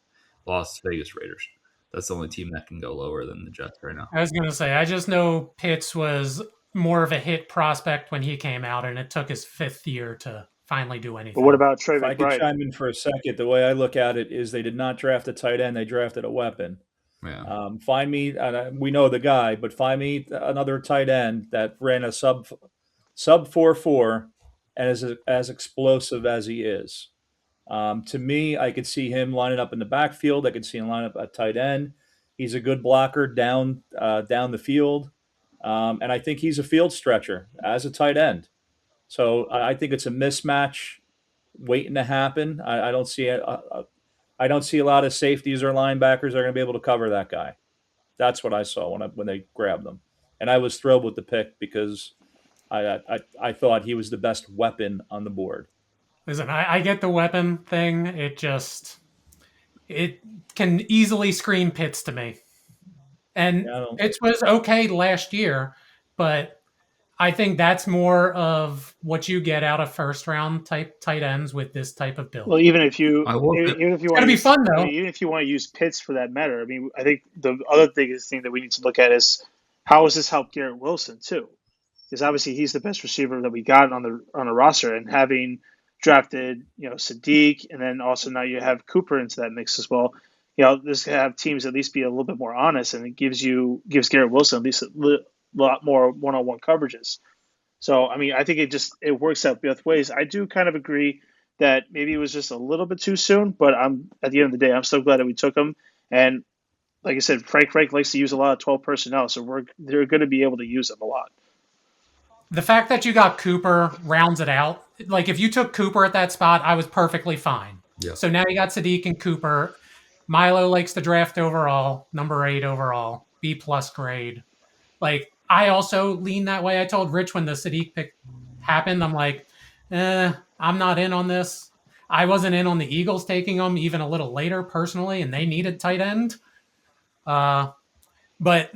Las Vegas Raiders. That's the only team that can go lower than the Jets right now. I was going to say, I just know Pitts was more of a hit prospect when he came out, and it took his 5th year to finally do anything. But what about Trey McBride? If I could chime in for a second, the way I look at it is they did not draft a tight end; they drafted a weapon. Yeah. Find me, we know the guy, but find me another tight end that ran a sub 4.4 and is as explosive as he is. To me, I could see him lining up in the backfield. I could see him line up at tight end. He's a good blocker down the field, and I think he's a field stretcher as a tight end. So I think it's a mismatch waiting to happen. I don't see I don't see a lot of safeties or linebackers that are going to be able to cover that guy. That's what I saw when they grabbed them, and I was thrilled with the pick because I thought he was the best weapon on the board. Listen, I get the weapon thing. It can easily scream Pitts to me. And Pitts was okay last year, but I think that's more of what you get out of first round type tight ends with this type of build. Well, even if you want to be fun though. Even if you want to use Pitts for that matter, I mean, I think the other biggest thing that we need to look at is how does this help Garrett Wilson too? Because obviously he's the best receiver that we got on the roster, and having drafted, Sadiq, and then also now you have Cooper into that mix as well. This can have teams at least be a little bit more honest, and it gives Garrett Wilson at least a lot more one-on-one coverages. So, I mean, I think it works out both ways. I do kind of agree that maybe it was just a little bit too soon, but at the end of the day, I'm so glad that we took him. And like I said, Frank likes to use a lot of 12 personnel, so they're going to be able to use them a lot. The fact that you got Cooper rounds it out. Like, if you took Cooper at that spot, I was perfectly fine. Yeah. So now you got Sadiq and Cooper. Milo likes the draft overall, number 8 overall, B+ grade. Like, I also lean that way. I told Rich when the Sadiq pick happened, I'm like, I'm not in on this. I wasn't in on the Eagles taking him even a little later personally, and they needed tight end. But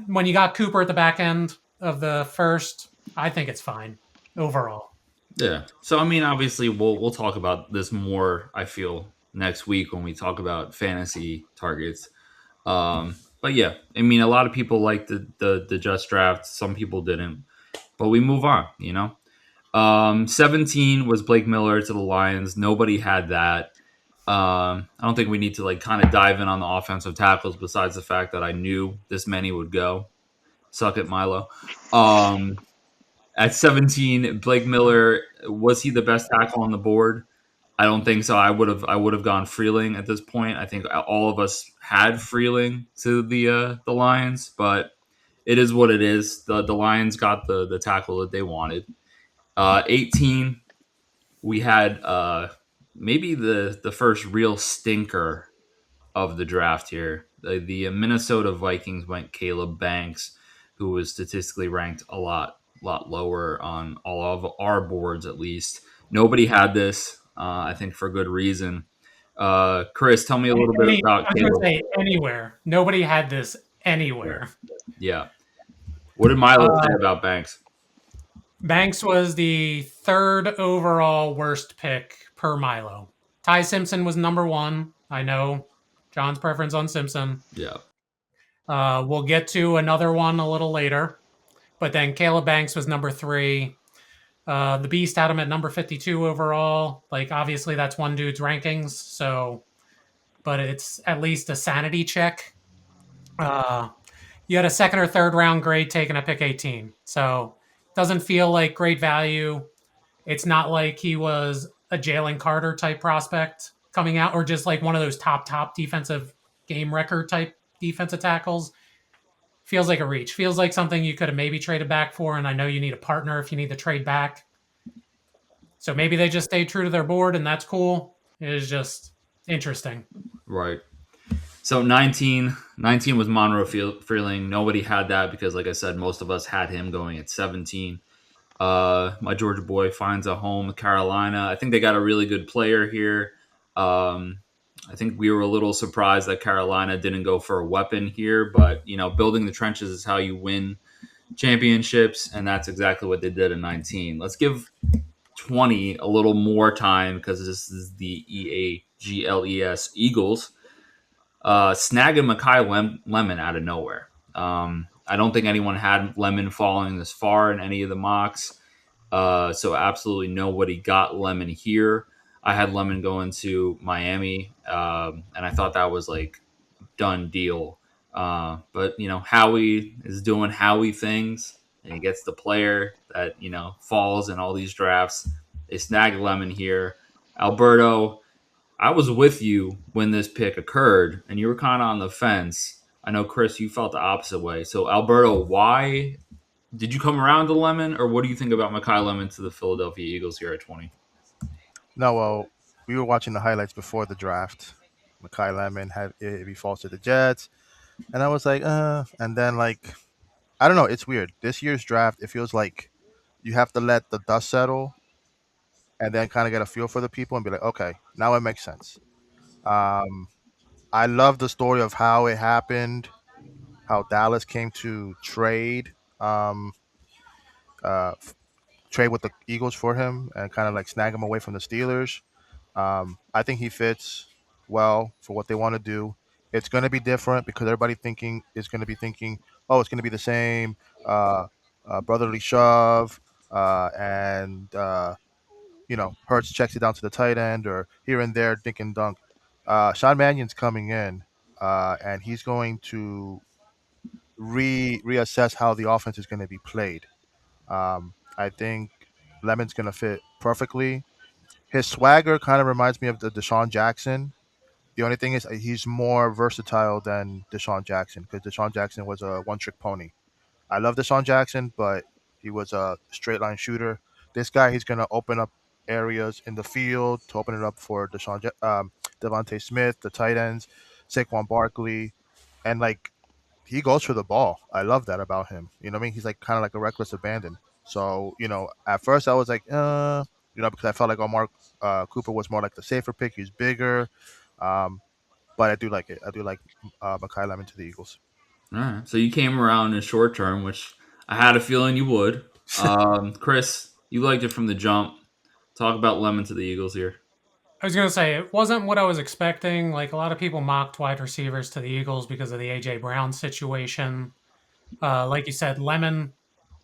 when you got Cooper at the back end of the first, I think it's fine overall. Yeah. So, I mean, obviously, we'll talk about this more, I feel, next week when we talk about fantasy targets. But yeah, I mean, a lot of people liked the Jets draft. Some people didn't. But we move on, 17 was Blake Miller to the Lions. Nobody had that. I don't think we need to like kind of dive in on the offensive tackles besides the fact that I knew this many would go. Suck it, Milo. At 17, Blake Miller, was he the best tackle on the board? I don't think so. I would have gone Freeling at this point. I think all of us had Freeling to the Lions, but it is what it is. The Lions got the tackle that they wanted. 18, we had maybe the first real stinker of the draft here. The Minnesota Vikings went Caleb Banks, who was statistically ranked a lot lower on all of our boards, at least. Nobody had this, I think, for good reason. Chris, tell me a little bit about I was going to Caleb. say anywhere. Nobody had this anywhere. Yeah. What did Milo say about Banks? Banks was the third overall worst pick per Milo. Ty Simpson was number 1. I know John's preference on Simpson. Yeah. We'll get to another one a little later. But then Caleb Banks was number 3. The Beast had him at number 52 overall. Like, obviously, that's one dude's rankings. So, but it's at least a sanity check. You had a second or third round grade taken at pick 18. So, doesn't feel like great value. It's not like he was a Jalen Carter type prospect coming out, or just like one of those top defensive game record type defensive tackles. Feels like a reach. Feels like something you could have maybe traded back for, and I know you need a partner if you need to trade back. So maybe they just stayed true to their board, and that's cool. It is just interesting. Right. So 19 was Monroe Freeling. Nobody had that because, like I said, most of us had him going at 17. My Georgia boy finds a home, Carolina. I think they got a really good player here. I think we were a little surprised that Carolina didn't go for a weapon here, but building the trenches is how you win championships, and that's exactly what they did in 19. Let's give 20 a little more time because this is the EAGLES Eagles. Snagging Makai Lemon out of nowhere. I don't think anyone had Lemon falling this far in any of the mocks. So absolutely nobody got Lemon here. I had Lemon going to Miami, and I thought that was like done deal. But Howie is doing Howie things, and he gets the player that falls in all these drafts. They snag Lemon here. Alberto, I was with you when this pick occurred, and you were kind of on the fence. I know, Chris, you felt the opposite way. So, Alberto, why did you come around to Lemon, or what do you think about Makai Lemon to the Philadelphia Eagles here at 20? No, well, we were watching the highlights before the draft. Makai Lemon had if he falls to the Jets, and I was like, and then like, I don't know, it's weird. This year's draft, it feels like you have to let the dust settle, and then kind of get a feel for the people and be like, okay, now it makes sense. Um, I love the story of how it happened, how Dallas came to um, uh, trade with the Eagles for him and kind of like snag him away from the Steelers. I think he fits well for what they want to do. It's going to be different because everybody thinking is going to be thinking, oh, it's going to be the same brotherly shove, and Hurts checks it down to the tight end or here and there, dink and dunk. Sean Mannion's coming in, and he's going to reassess how the offense is going to be played. I think Lemon's going to fit perfectly. His swagger kind of reminds me of the Deshaun Jackson. The only thing is he's more versatile than Deshaun Jackson because Deshaun Jackson was a one-trick pony. I love Deshaun Jackson, but he was a straight line shooter. This guy, he's going to open up areas in the field to open it up for Devontae Smith, the tight ends, Saquon Barkley, and like he goes for the ball. I love that about him. You know what I mean? He's like kind of like a reckless abandon. So at first I was like, because I felt like Omar Cooper was more like the safer pick. He's bigger, but I do like it. I do like Makai Lemon to the Eagles. All right. So you came around in short term, which I had a feeling you would. Chris, you liked it from the jump. Talk about Lemon to the Eagles here. I was going to say, it wasn't what I was expecting. Like, a lot of people mocked wide receivers to the Eagles because of the A.J. Brown situation. Like you said, Lemon,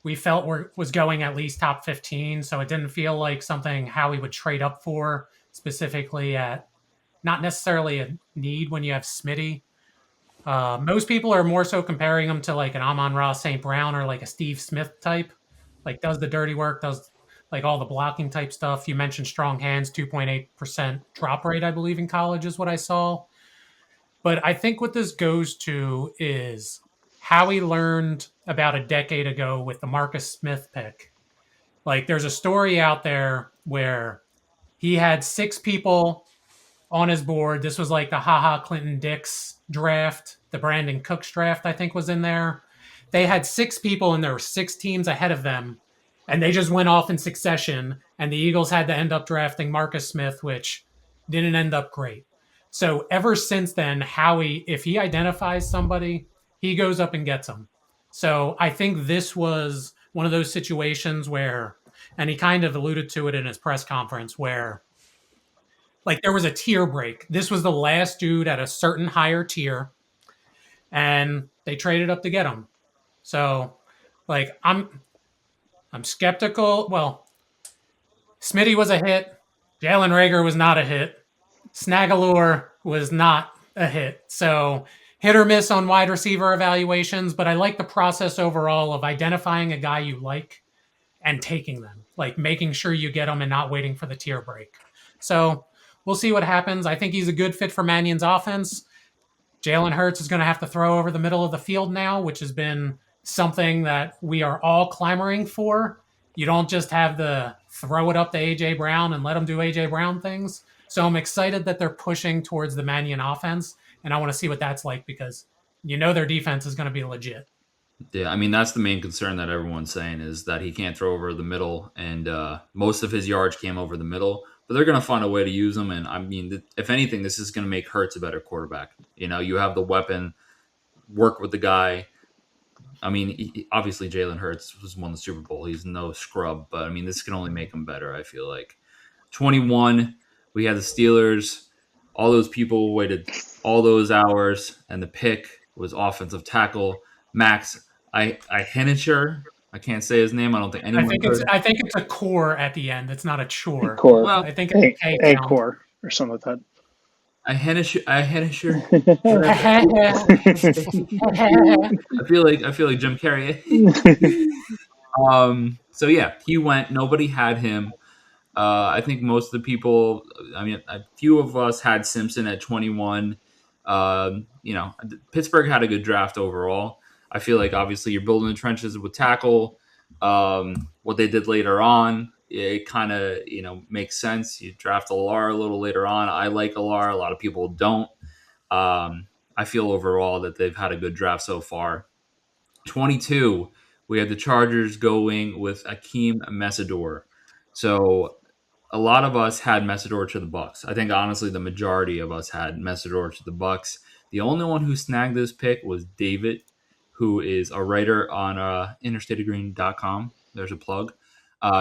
we felt was going at least top 15, so it didn't feel like something Howie would trade up for, specifically at not necessarily a need when you have Smitty. Most people are more so comparing him to like an Amon-Ra St. Brown or like a Steve Smith type, like does the dirty work, does like all the blocking type stuff. You mentioned strong hands, 2.8% drop rate, I believe, in college is what I saw. But I think what this goes to is how he learned about a decade ago with the Marcus Smith pick. Like there's a story out there where he had 6 people on his board. This was like the HaHa Clinton Dix draft, the Brandon Cooks draft, I think was in there. They had 6 people and there were 6 teams ahead of them. And they just went off in succession. And the Eagles had to end up drafting Marcus Smith, which didn't end up great. So ever since then, Howie, if he identifies somebody, he goes up and gets them. So I think this was one of those situations where, and he kind of alluded to it in his press conference, where like there was a tier break. This was the last dude at a certain higher tier, and they traded up to get him. So, like I'm skeptical. Well, Smitty was a hit. Jalen Reagor was not a hit. Snagalore was not a hit. So hit or miss on wide receiver evaluations, but I like the process overall of identifying a guy you like and taking them, like making sure you get them and not waiting for the tier break. So we'll see what happens. I think he's a good fit for Mannion's offense. Jalen Hurts is going to have to throw over the middle of the field now, which has been something that we are all clamoring for. You don't just have the throw it up to A.J. Brown and let him do A.J. Brown things. So I'm excited that they're pushing towards the Mannion offense, and I want to see what that's like because you know their defense is going to be legit. Yeah, I mean, that's the main concern that everyone's saying is that he can't throw over the middle, and most of his yards came over the middle. But they're going to find a way to use him, and I mean, if anything, this is going to make Hurts a better quarterback. You know, you have the weapon, work with the guy. I mean, obviously Jalen Hurts was won the Super Bowl. He's no scrub, but I mean, this can only make him better, I feel like. 21, we had the Steelers. All those people waited all those hours, and the pick was offensive tackle Max Hennicher. I can't say his name. I don't think anyone. I think it's a core at the end. It's not a chore. Core. Well, I think it's a core or something like that. I Hennicher. I feel like Jim Carrey. So yeah, he went. Nobody had him. I think most of the people. I mean, a few of us had Simpson at 21. You know, Pittsburgh had a good draft overall. I feel like obviously you're building the trenches with tackle. What they did later on, it kind of makes sense. You draft Alar a little later on. I like Alar. A lot of people don't. I feel overall that they've had a good draft so far. 22, we had the Chargers going with Akeem Messidor. So a lot of us had Messidor to the Bucks. I think honestly the majority of us had Messidor to the Bucks. The only one who snagged this pick was David, who is a writer on interstateofgreen.com. There's a plug.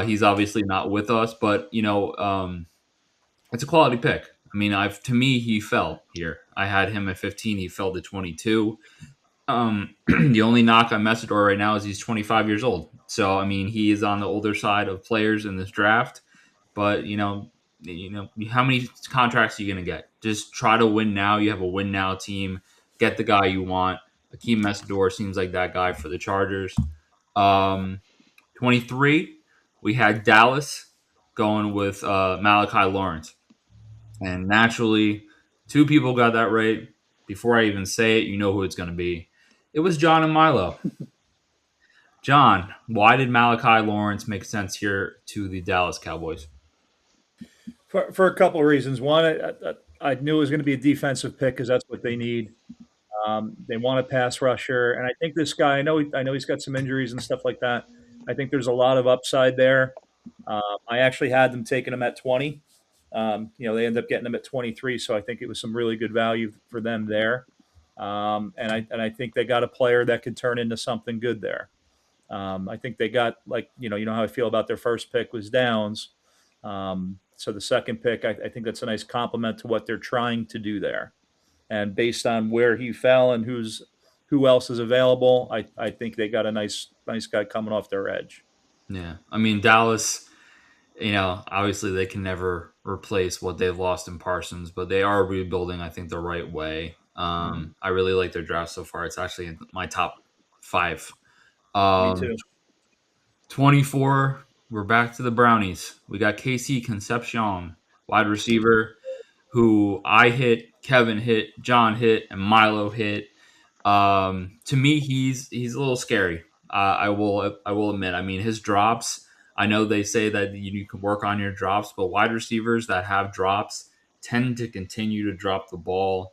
He's obviously not with us, but it's a quality pick. I mean, to me, he fell here. I had him at 15. He fell to 22. The only knock on Messidor right now is he's 25 years old. So, I mean, he is on the older side of players in this draft. But, how many contracts are you going to get? Just try to win now. You have a win now team. Get the guy you want. Akeem Messidor seems like that guy for the Chargers. 23, we had Dallas going with Malachi Lawrence. And naturally, 2 people got that right. Before I even say it, you know who it's going to be. It was John and Milo. John, why did Malachi Lawrence make sense here to the Dallas Cowboys? For a couple of reasons. One, I knew it was going to be a defensive pick because that's what they need. They want a pass rusher, and I think this guy. I know he's got some injuries and stuff like that. I think there's a lot of upside there. I actually had them taking him at 20. They ended up getting him at 23, so I think it was some really good value for them there. And I think they got a player that could turn into something good there. I think they got how I feel about their first pick was Downs. So the second pick, I think that's a nice compliment to what they're trying to do there. And based on where he fell and who else is available, I think they got a nice guy coming off their edge. Yeah. I mean, Dallas, obviously they can never replace what they've lost in Parsons, but they are rebuilding, I think, the right way. I really like their draft so far. It's actually in my top 5. Me Um, too. 24, we're back to the Brownies. We got Casey Concepcion, wide receiver, who I hit, Kevin hit, John hit, and Milo hit. To me, he's a little scary. I will admit. I mean, his drops. I know they say that you can work on your drops, but wide receivers that have drops tend to continue to drop the ball.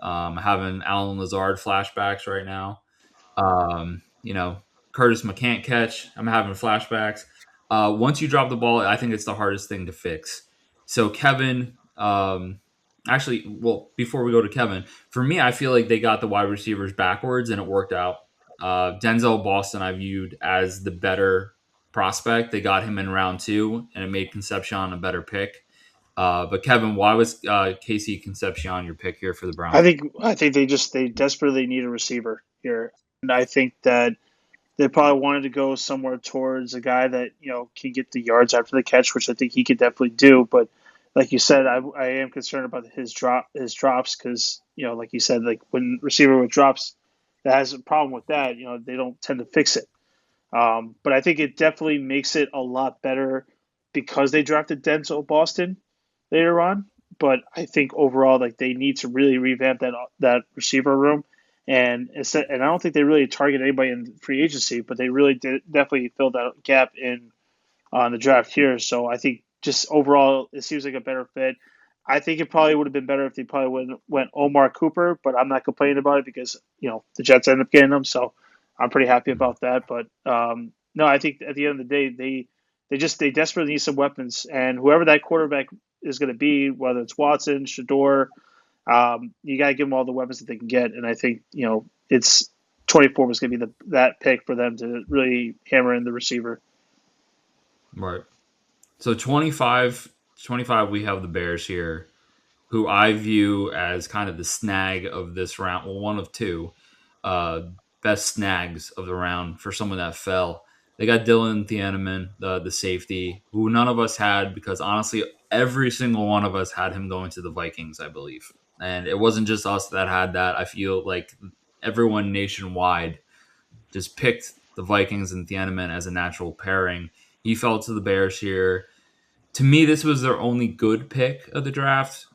Having Alan Lazard flashbacks right now. You know, Curtis McCan't catch. I'm having flashbacks. Once you drop the ball, I think it's the hardest thing to fix. So Kevin, actually, well, before we go to Kevin, for me, I feel like they got the wide receivers backwards and it worked out. Denzel Boston, I viewed as the better prospect. They got him in round 2, and it made Concepcion a better pick. But Kevin, why was Casey Concepcion your pick here for the Browns? I think they desperately need a receiver here, and I think that they probably wanted to go somewhere towards a guy that can get the yards after the catch, which I think he could definitely do. But like you said, I am concerned about his drops because like you said, like when receiver with drops that has a problem with that, they don't tend to fix it. But I think it definitely makes it a lot better because they drafted Denzel Boston later on. But I think overall, like they need to really revamp that receiver room, and I don't think they really target anybody in free agency, but they really did definitely filled that gap in on the draft here. So I think just overall, it seems like a better fit. I think it probably would have been better if they probably went Omar Cooper, but I'm not complaining about it because the Jets ended up getting him, so I'm pretty happy about that. But no, I think at the end of the day, they desperately need some weapons, and whoever that quarterback is going to be, whether it's Watson, Shador, you got to give them all the weapons that they can get. And I think it's 24 was going to be that pick for them to really hammer in the receiver. Right. So 25, we have the Bears here, who I view as kind of the snag of this round. Well, one of two best snags of the round for someone that fell. They got Dylan Thieneman, the safety, who none of us had because honestly, every single one of us had him going to the Vikings, I believe. And it wasn't just us that had that. I feel like everyone nationwide just picked the Vikings and Thieneman as a natural pairing. He fell to the Bears here. To me, this was their only good pick of the draft.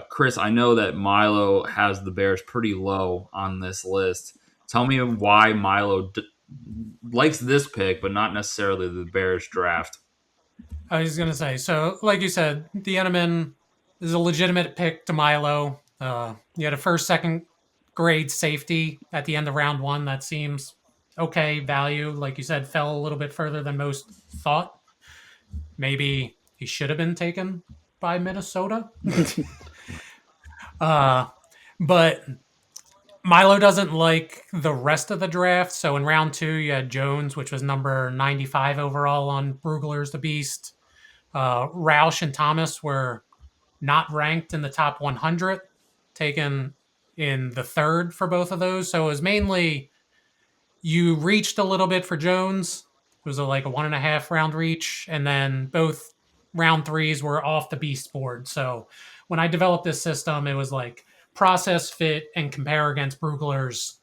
Chris, I know that Milo has the Bears pretty low on this list. Tell me why Milo likes this pick, but not necessarily the Bears draft. I was going to say, so like you said, the Eneman is a legitimate pick to Milo. You had a first, second grade safety at the end of round 1. That seems okay value. Like you said, fell a little bit further than most thought. Maybe he should have been taken by Minnesota. But Milo doesn't like the rest of the draft. So in round 2, you had Jones, which was number 95 overall on Brugler's The Beast. Roush and Thomas were not ranked in the top 100, taken in the 3rd for both of those. So it was mainly you reached a little bit for Jones. It was like a 1.5 round reach. And then both round 3s were off the Beast board. So when I developed this system, it was like process, fit, and compare against Brugler's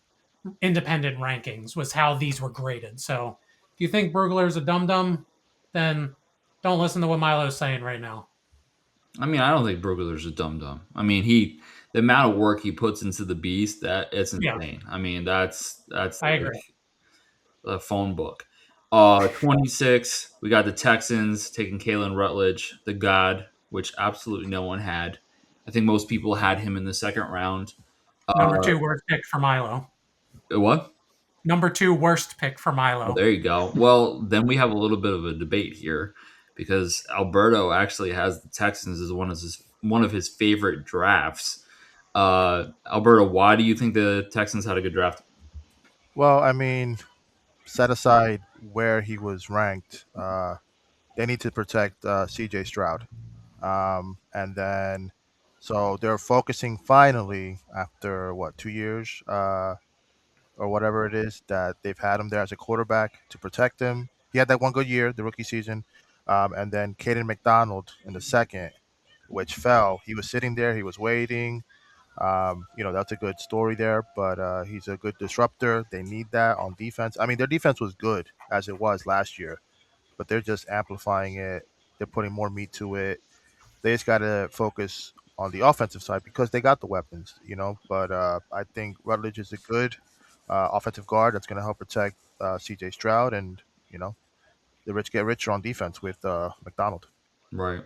independent rankings was how these were graded. So if you think Brugler's a dum-dum, then don't listen to what Milo's saying right now. I mean, I don't think Brugler's a dum-dum. I mean, the amount of work he puts into the Beast, that it's insane. Yeah. I mean, that's I agree. A phone book. 26, we got the Texans taking Kalen Rutledge, the God, which absolutely no one had. I think most people had him in the 2nd round. Number 2 worst pick for Milo. What? Number 2 worst pick for Milo. Oh, there you go. Well, then we have a little bit of a debate here because Alberto actually has the Texans as one of his favorite drafts. Alberto, why do you think the Texans had a good draft? Well, I mean, set aside where he was ranked, they need to protect C.J. Stroud. And then, so they're focusing finally after, 2 years or whatever it is that they've had him there as a quarterback to protect him. He had that one good year, the rookie season. And then Caden McDonald in the 2nd. which fell. He was sitting there, he was waiting. That's a good story there, but he's a good disruptor. They need that on defense. I mean, their defense was good as it was last year, but they're just amplifying it. They're putting more meat to it. They just got to focus on the offensive side because they got the weapons. But I think Rutledge is a good offensive guard that's going to help protect C.J. Stroud, and the rich get richer on defense with McDonald. Right.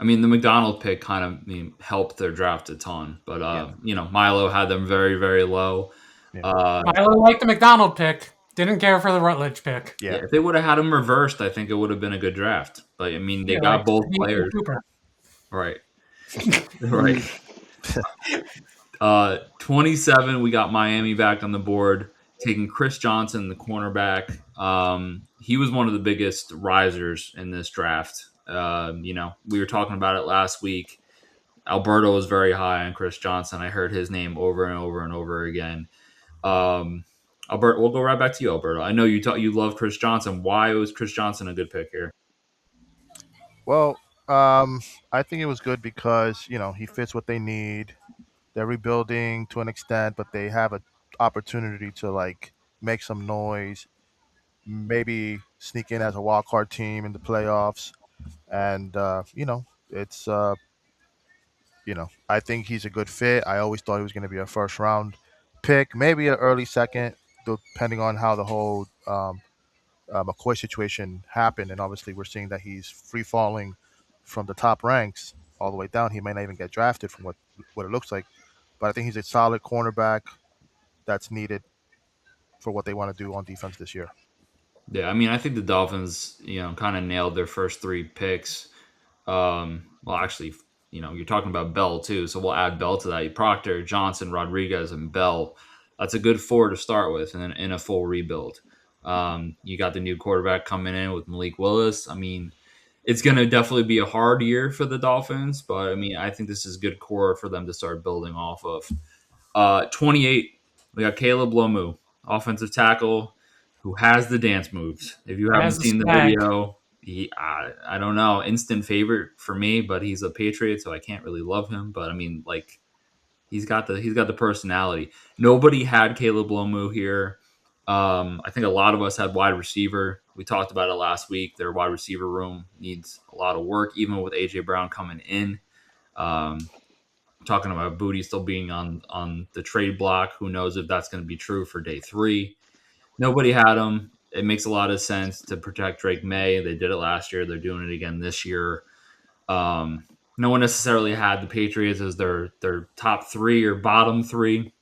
I mean, the McDonald pick kind of helped their draft a ton, but Yeah. Milo had them very, very low. Yeah. Milo liked the McDonald pick. Didn't care for the Rutledge pick. Yeah, if they would have had them reversed, I think it would have been a good draft. But I mean, they got both players. Right. Right. 27, we got Miami back on the board, taking Chris Johnson, the cornerback. He was one of the biggest risers in this draft. We were talking about it last week. Alberto was very high on Chris Johnson. I heard his name over and over and over again. Alberto, we'll go right back to you, Alberto. I know you love Chris Johnson. Why was Chris Johnson a good pick here? Well, I think it was good because he fits what they need. They're rebuilding to an extent, but they have an opportunity to make some noise, maybe sneak in as a wild card team in the playoffs, and it's I think he's a good fit. I always thought he was going to be a first round pick, maybe an early second, depending on how the whole McCoy situation happened. And obviously, we're seeing that he's free falling from the top ranks all the way down. He may not even get drafted from what it looks like. But I think he's a solid cornerback that's needed for what they want to do on defense this year. Yeah, I mean, I think the Dolphins, kind of nailed their first three picks. Well, actually, you're talking about Bell too, so we'll add Bell to that. Proctor, Johnson, Rodriguez, and Bell. That's a good four to start with, and in a full rebuild. You got the new quarterback coming in with Malik Willis. I mean, it's going to definitely be a hard year for the Dolphins, but I mean, I think this is good core for them to start building off of. 28, we got Caleb Lomu, offensive tackle, who has the dance moves. If you haven't seen the video, I don't know, instant favorite for me, but he's a Patriot, so I can't really love him. But I mean, he's got the personality. Nobody had Caleb Lomu here. I think a lot of us had wide receiver. We talked about it last week. Their wide receiver room needs a lot of work, even with AJ Brown coming in. Talking about Booty still being on the trade block. Who knows if that's going to be true for day 3. Nobody had him. It makes a lot of sense to protect Drake May. They did it last year. They're doing it again this year. No one necessarily had the Patriots as their top 3 or bottom 3.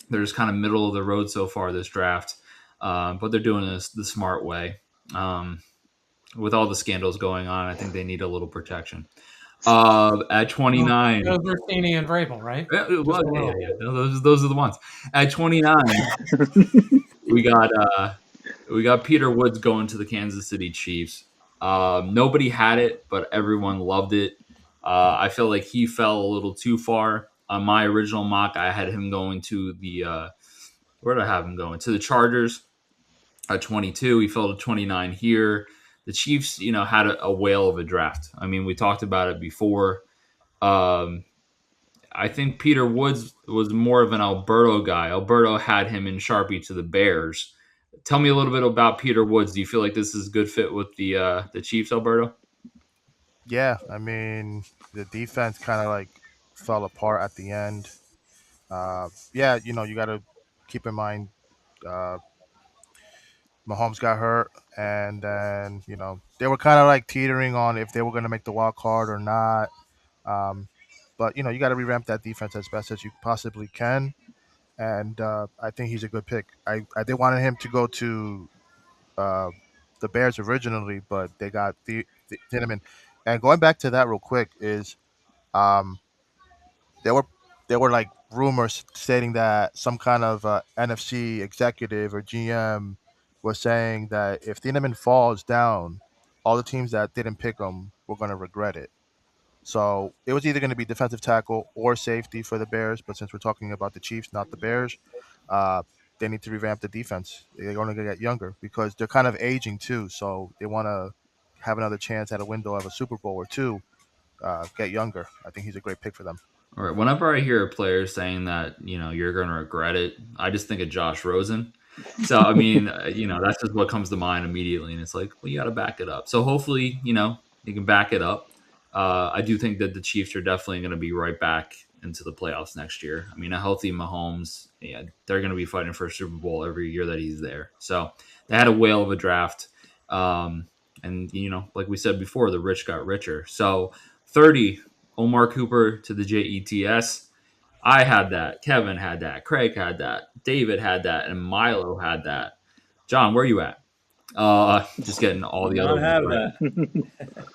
They're just kind of middle of the road so far this draft. But they're doing this the smart way. With all the scandals going on, I think they need a little protection. At 29, those were Feeney and Vrabel, right? Yeah. Those are the ones. At 29, we got Peter Woods going to the Kansas City Chiefs. Nobody had it, but everyone loved it. I feel like he fell a little too far. On my original mock, I had him going to the where did I have him going? To the Chargers at 22. He fell to 29 here. The Chiefs, had a whale of a draft. I mean, we talked about it before. I think Peter Woods was more of an Alberto guy. Alberto had him in Sharpie to the Bears. Tell me a little bit about Peter Woods. Do you feel like this is a good fit with the Chiefs, Alberto? Yeah, I mean, the defense kind of fell apart at the end. Yeah, you got to keep in mind Mahomes got hurt, and then they were kind of teetering on if they were going to make the wild card or not. But you got to revamp that defense as best as you possibly can, and I think he's a good pick. They wanted him to go to the Bears originally, but they got the Tinneman. And going back to that real quick is um, there were rumors stating that some kind of NFC executive or GM was saying that if Thieneman falls down, all the teams that didn't pick him were going to regret it. So it was either going to be defensive tackle or safety for the Bears. But since we're talking about the Chiefs, not the Bears, they need to revamp the defense. They're going to get younger because they're kind of aging too. So they want to have another chance at a window of a Super Bowl or two. get younger. I think he's a great pick for them. All right. Whenever I hear a player saying that, you're going to regret it, I just think of Josh Rosen. So, I mean, that's just what comes to mind immediately. And it's like, well, you got to back it up. So hopefully, you can back it up. I do think that the Chiefs are definitely going to be right back into the playoffs next year. I mean, a healthy Mahomes, yeah, they're going to be fighting for a Super Bowl every year that he's there. So they had a whale of a draft. And, like we said before, the rich got richer. So 30, Omar Cooper to the Jets. I had that. Kevin had that. Craig had that. David had that. And Milo had that. John, where are you at? Just getting all the other Not have ones right. that.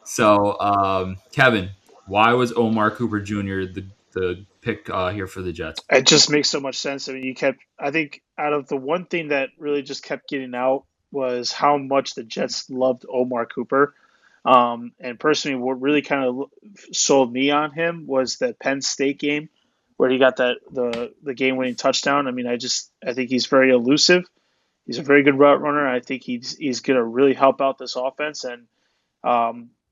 So, Kevin, why was Omar Cooper Jr. the pick here for the Jets? It just makes so much sense. I mean, I think out of the one thing that really just kept getting out was how much the Jets loved Omar Cooper. And personally, what really kind of sold me on him was the Penn State game where he got the game-winning touchdown. I mean, I think he's very elusive. He's a very good route runner. I think he's going to really help out this offense, and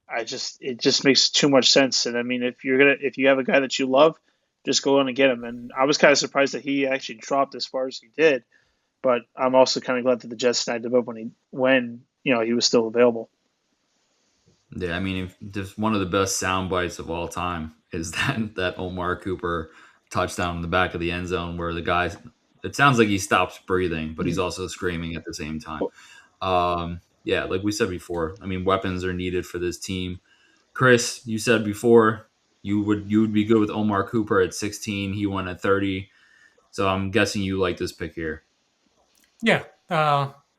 it just makes too much sense. And I mean, if you have a guy that you love, just go on and get him. And I was kind of surprised that he actually dropped as far as he did, but I'm also kind of glad that the Jets snagged him up when he was still available. Yeah, I mean, just one of the best sound bites of all time is that Omar Cooper touchdown in the back of the end zone where the guy, it sounds like he stops breathing, but he's also screaming at the same time. Yeah, like we said before, I mean, weapons are needed for this team. Chris, you said before you would be good with Omar Cooper at 16. He went at 30. So I'm guessing you like this pick here. Yeah.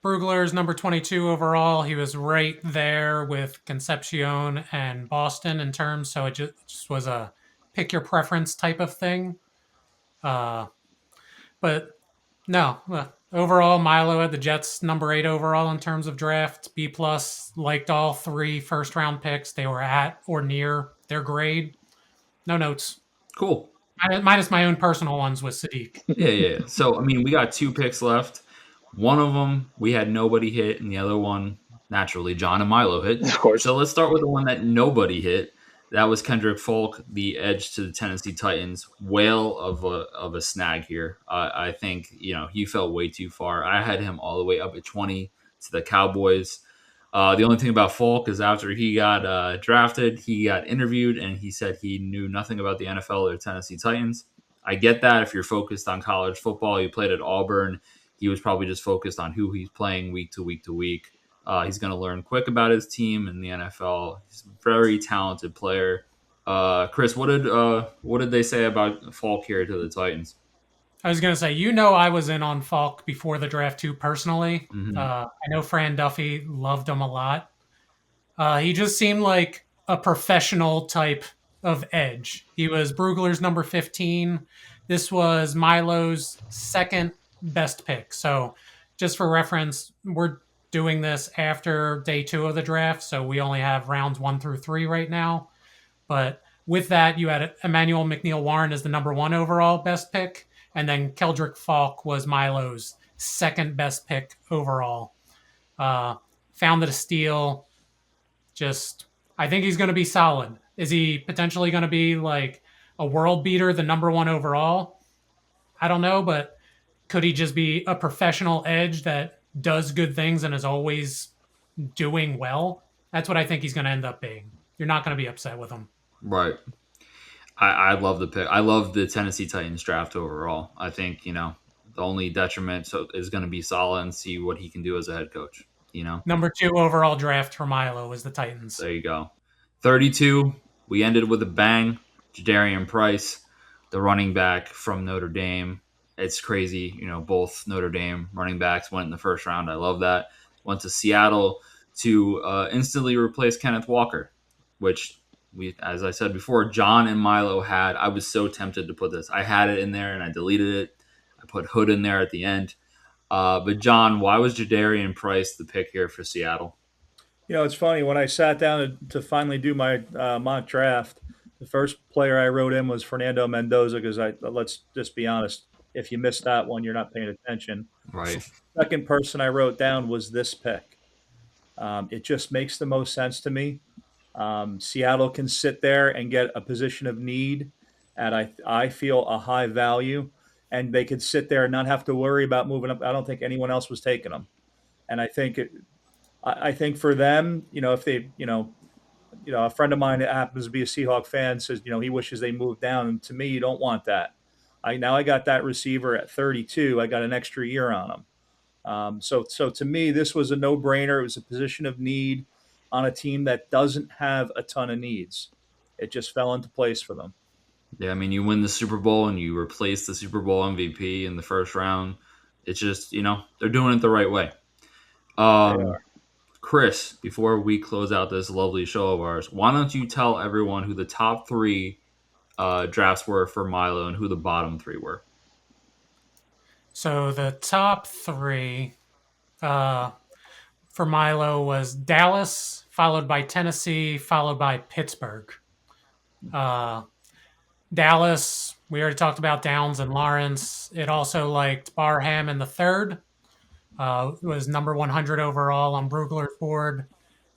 Brugler's number 22 overall. He was right there with Concepcion and Boston in terms, so it just was a pick your preference type of thing. But no, overall, Milo had the Jets number 8 overall in terms of draft. B+, liked all 3 first-round picks. They were at or near their grade. No notes. Cool. Minus my own personal ones with Sadiq. Yeah. So, I mean, we got 2 picks left. One of them we had nobody hit, and the other one, naturally, John and Milo hit. Of course. So let's start with the one that nobody hit. That was Kendrick Folk, the edge to the Tennessee Titans. Whale of a snag here. I think he fell way too far. I had him all the way up at 20 to the Cowboys. The only thing about Folk is after he got drafted, he got interviewed, and he said he knew nothing about the NFL or the Tennessee Titans. I get that if you're focused on college football. You played at Auburn. He was probably just focused on who he's playing week to week to week. He's going to learn quick about his team in the NFL. He's a very talented player. Chris, what did they say about Falk here to the Titans? I was going to say, I was in on Falk before the draft too, personally. Mm-hmm. I know Fran Duffy loved him a lot. He just seemed like a professional type of edge. He was Brugler's number 15. This was Milo's second best pick. So just for reference, we're doing this after day 2 of the draft. So we only have rounds 1 through 3 right now. But with that, you had Emmanuel McNeil-Warren as the number 1 overall best pick. And then Keldrick Falk was Milo's second best pick overall. Found it a steal. I think he's going to be solid. Is he potentially going to be like a world beater, the number 1 overall? I don't know, but could he just be a professional edge that does good things and is always doing well? That's what I think he's going to end up being. You're not going to be upset with him. Right. I love the pick. I love the Tennessee Titans draft overall. I think, the only detriment is going to be solid and see what he can do as a head coach. Number 2 overall draft for Milo was the Titans. There you go. 32, we ended with a bang. Jadarian Price, the running back from Notre Dame. It's crazy. Both Notre Dame running backs went in the first round. I love that. Went to Seattle to instantly replace Kenneth Walker, which as I said before, John and Milo had. I was so tempted to put this. I had it in there and I deleted it. I put Hood in there at the end. But John, why was Jadarian Price the pick here for Seattle? It's funny. When I sat down to finally do my mock draft, the first player I wrote in was Fernando Mendoza because let's just be honest. If you missed that one, you're not paying attention. Right. Second person I wrote down was this pick. It just makes the most sense to me. Seattle can sit there and get a position of need at I feel a high value, and they could sit there and not have to worry about moving up. I don't think anyone else was taking them, and I think for them, if they, a friend of mine that happens to be a Seahawk fan says, he wishes they moved down. And to me, you don't want that. I got that receiver at 32. I got an extra year on him. So to me, this was a no-brainer. It was a position of need on a team that doesn't have a ton of needs. It just fell into place for them. Yeah, I mean, you win the Super Bowl and you replace the Super Bowl MVP in the first round. It's just, they're doing it the right way. Chris, before we close out this lovely show of ours, why don't you tell everyone who the top 3 drafts were for Milo and who the bottom 3 were? So the top 3 for Milo was Dallas, followed by Tennessee, followed by Pittsburgh. Dallas, we already talked about Downs and Lawrence. It also liked Barham in the 3rd. It was number 100 overall on Brugler's board.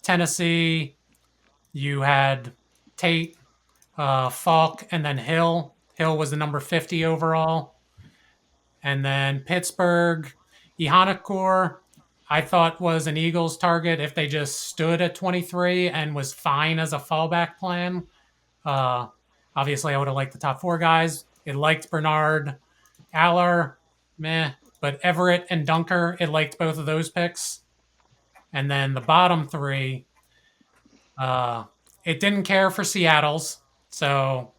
Tennessee, you had Tate, Falk, and then Hill. Hill was the number 50 overall. And then Pittsburgh, Ihanakur, I thought was an Eagles target if they just stood at 23 and was fine as a fallback plan. Obviously, I would have liked the top 4 guys. It liked Bernard. Aller, meh. But Everett and Dunker, it liked both of those picks. And then the bottom 3, it didn't care for Seattle's. So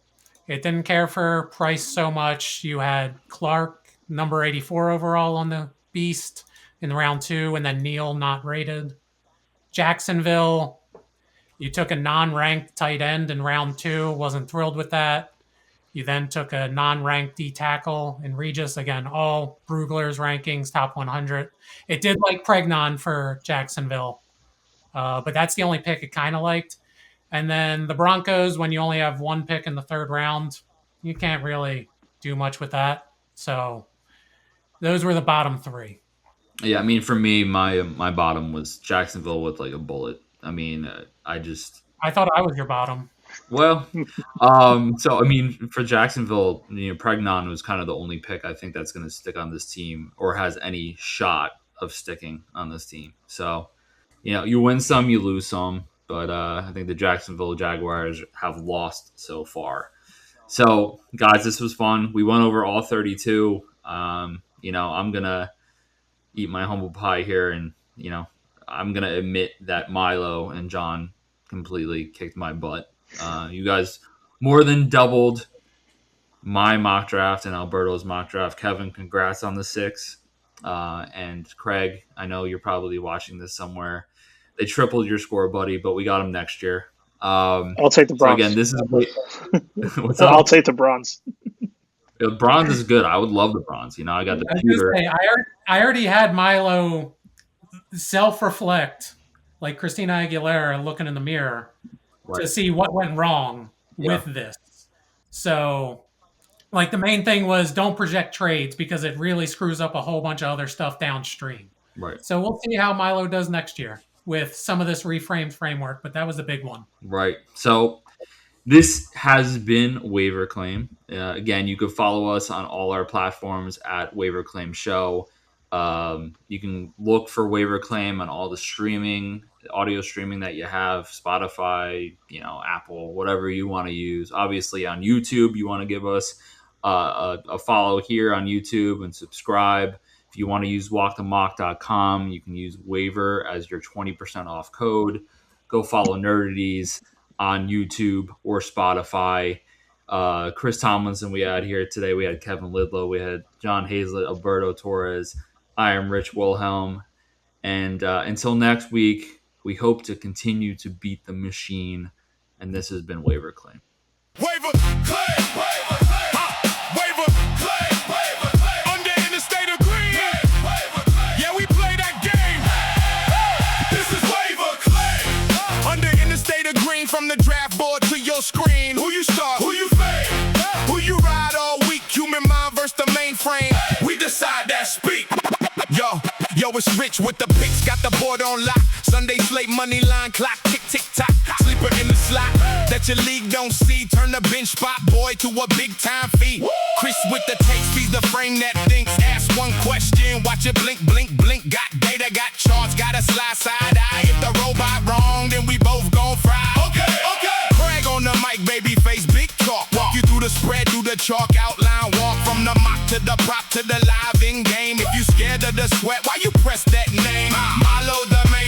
it didn't care for Price so much. You had Clark, number 84 overall on the Beast in round 2, and then Neal not rated. Jacksonville, you took a non-ranked tight end in round 2. Wasn't thrilled with that. You then took a non-ranked D tackle in Regis. Again, all Brugler's rankings, top 100. It did like Pregnon for Jacksonville, but that's the only pick it kind of liked. And then the Broncos, when you only have 1 pick in the 3rd round, you can't really do much with that. So those were the bottom 3. Yeah, I mean, for me, my bottom was Jacksonville with like a bullet. I mean, I thought I was your bottom. Well, so I mean, for Jacksonville, Pregnon was kind of the only pick I think that's going to stick on this team or has any shot of sticking on this team. So, you win some, you lose some, but I think the Jacksonville Jaguars have lost so far. So, guys, this was fun. We went over all 32. I'm gonna eat my humble pie here, and I'm gonna admit that Milo and John completely kicked my butt. You guys more than doubled my mock draft and Alberto's mock draft. Kevin, congrats on the 6. And Craig, I know you're probably watching this somewhere. They tripled your score, buddy, but we got them next year. I'll take the bronze. So again, this is what's up? I'll take the bronze. The bronze is good. I would love the bronze. I got the pewter. I already had Milo self-reflect, like Christina Aguilera looking in the mirror. Right. To see what went wrong with this. So, the main thing was don't project trades because it really screws up a whole bunch of other stuff downstream. Right. So we'll see how Milo does next year with some of this reframed framework, but that was a big one. Right. So this has been WaiVER CLaiM. Again, you can follow us on all our platforms at WaiVER CLaiM Show. You can look for WaiVER CLaiM on all the audio streaming that you have, Spotify, Apple, whatever you want to use. Obviously on YouTube, you want to give us a follow here on YouTube and subscribe. If you want to use walkthemock.com, you can use WaiVER as your 20% off code. Go follow Nerdities on YouTube or Spotify. Chris Tomlinson we had here today. We had Kevin Lidlow. We had John Hazlett, Alberto Torres. I am Rich Wilhelm. And until next week, we hope to continue to beat the machine. And this has been WaiVER CLaiM. WaiVER CLaiM! WaiVER CLaiM! WaiVER CLaiM! WaiVER CLaiM! Under in the state of green! WaiVER CLaiM! Yeah, we play that game! This is WaiVER CLaiM! Under in the state of green, from the draft board to your screen. Who you start? Who you fade? Who you ride all week? Human mind versus the mainframe. We decide that speak. Yo, it's Rich with the picks, got the board on lock. Sunday slate, money line, clock, tick, tick, tock. Sleeper in the that your league don't see. Turn the bench spot boy to a big time fee. Chris with the tape, feeds the frame that thinks. Ask one question, watch it blink, blink, blink. Got data, got charts, got a slide side eye. If the robot wrong, then we both gon' fry. Okay, okay. Craig on the mic, baby face, big talk. Walk you through the spread, do the chalk outline. Walk from the mock to the prop to the live in game. If you scared of the sweat, why you press that name? MILO the man.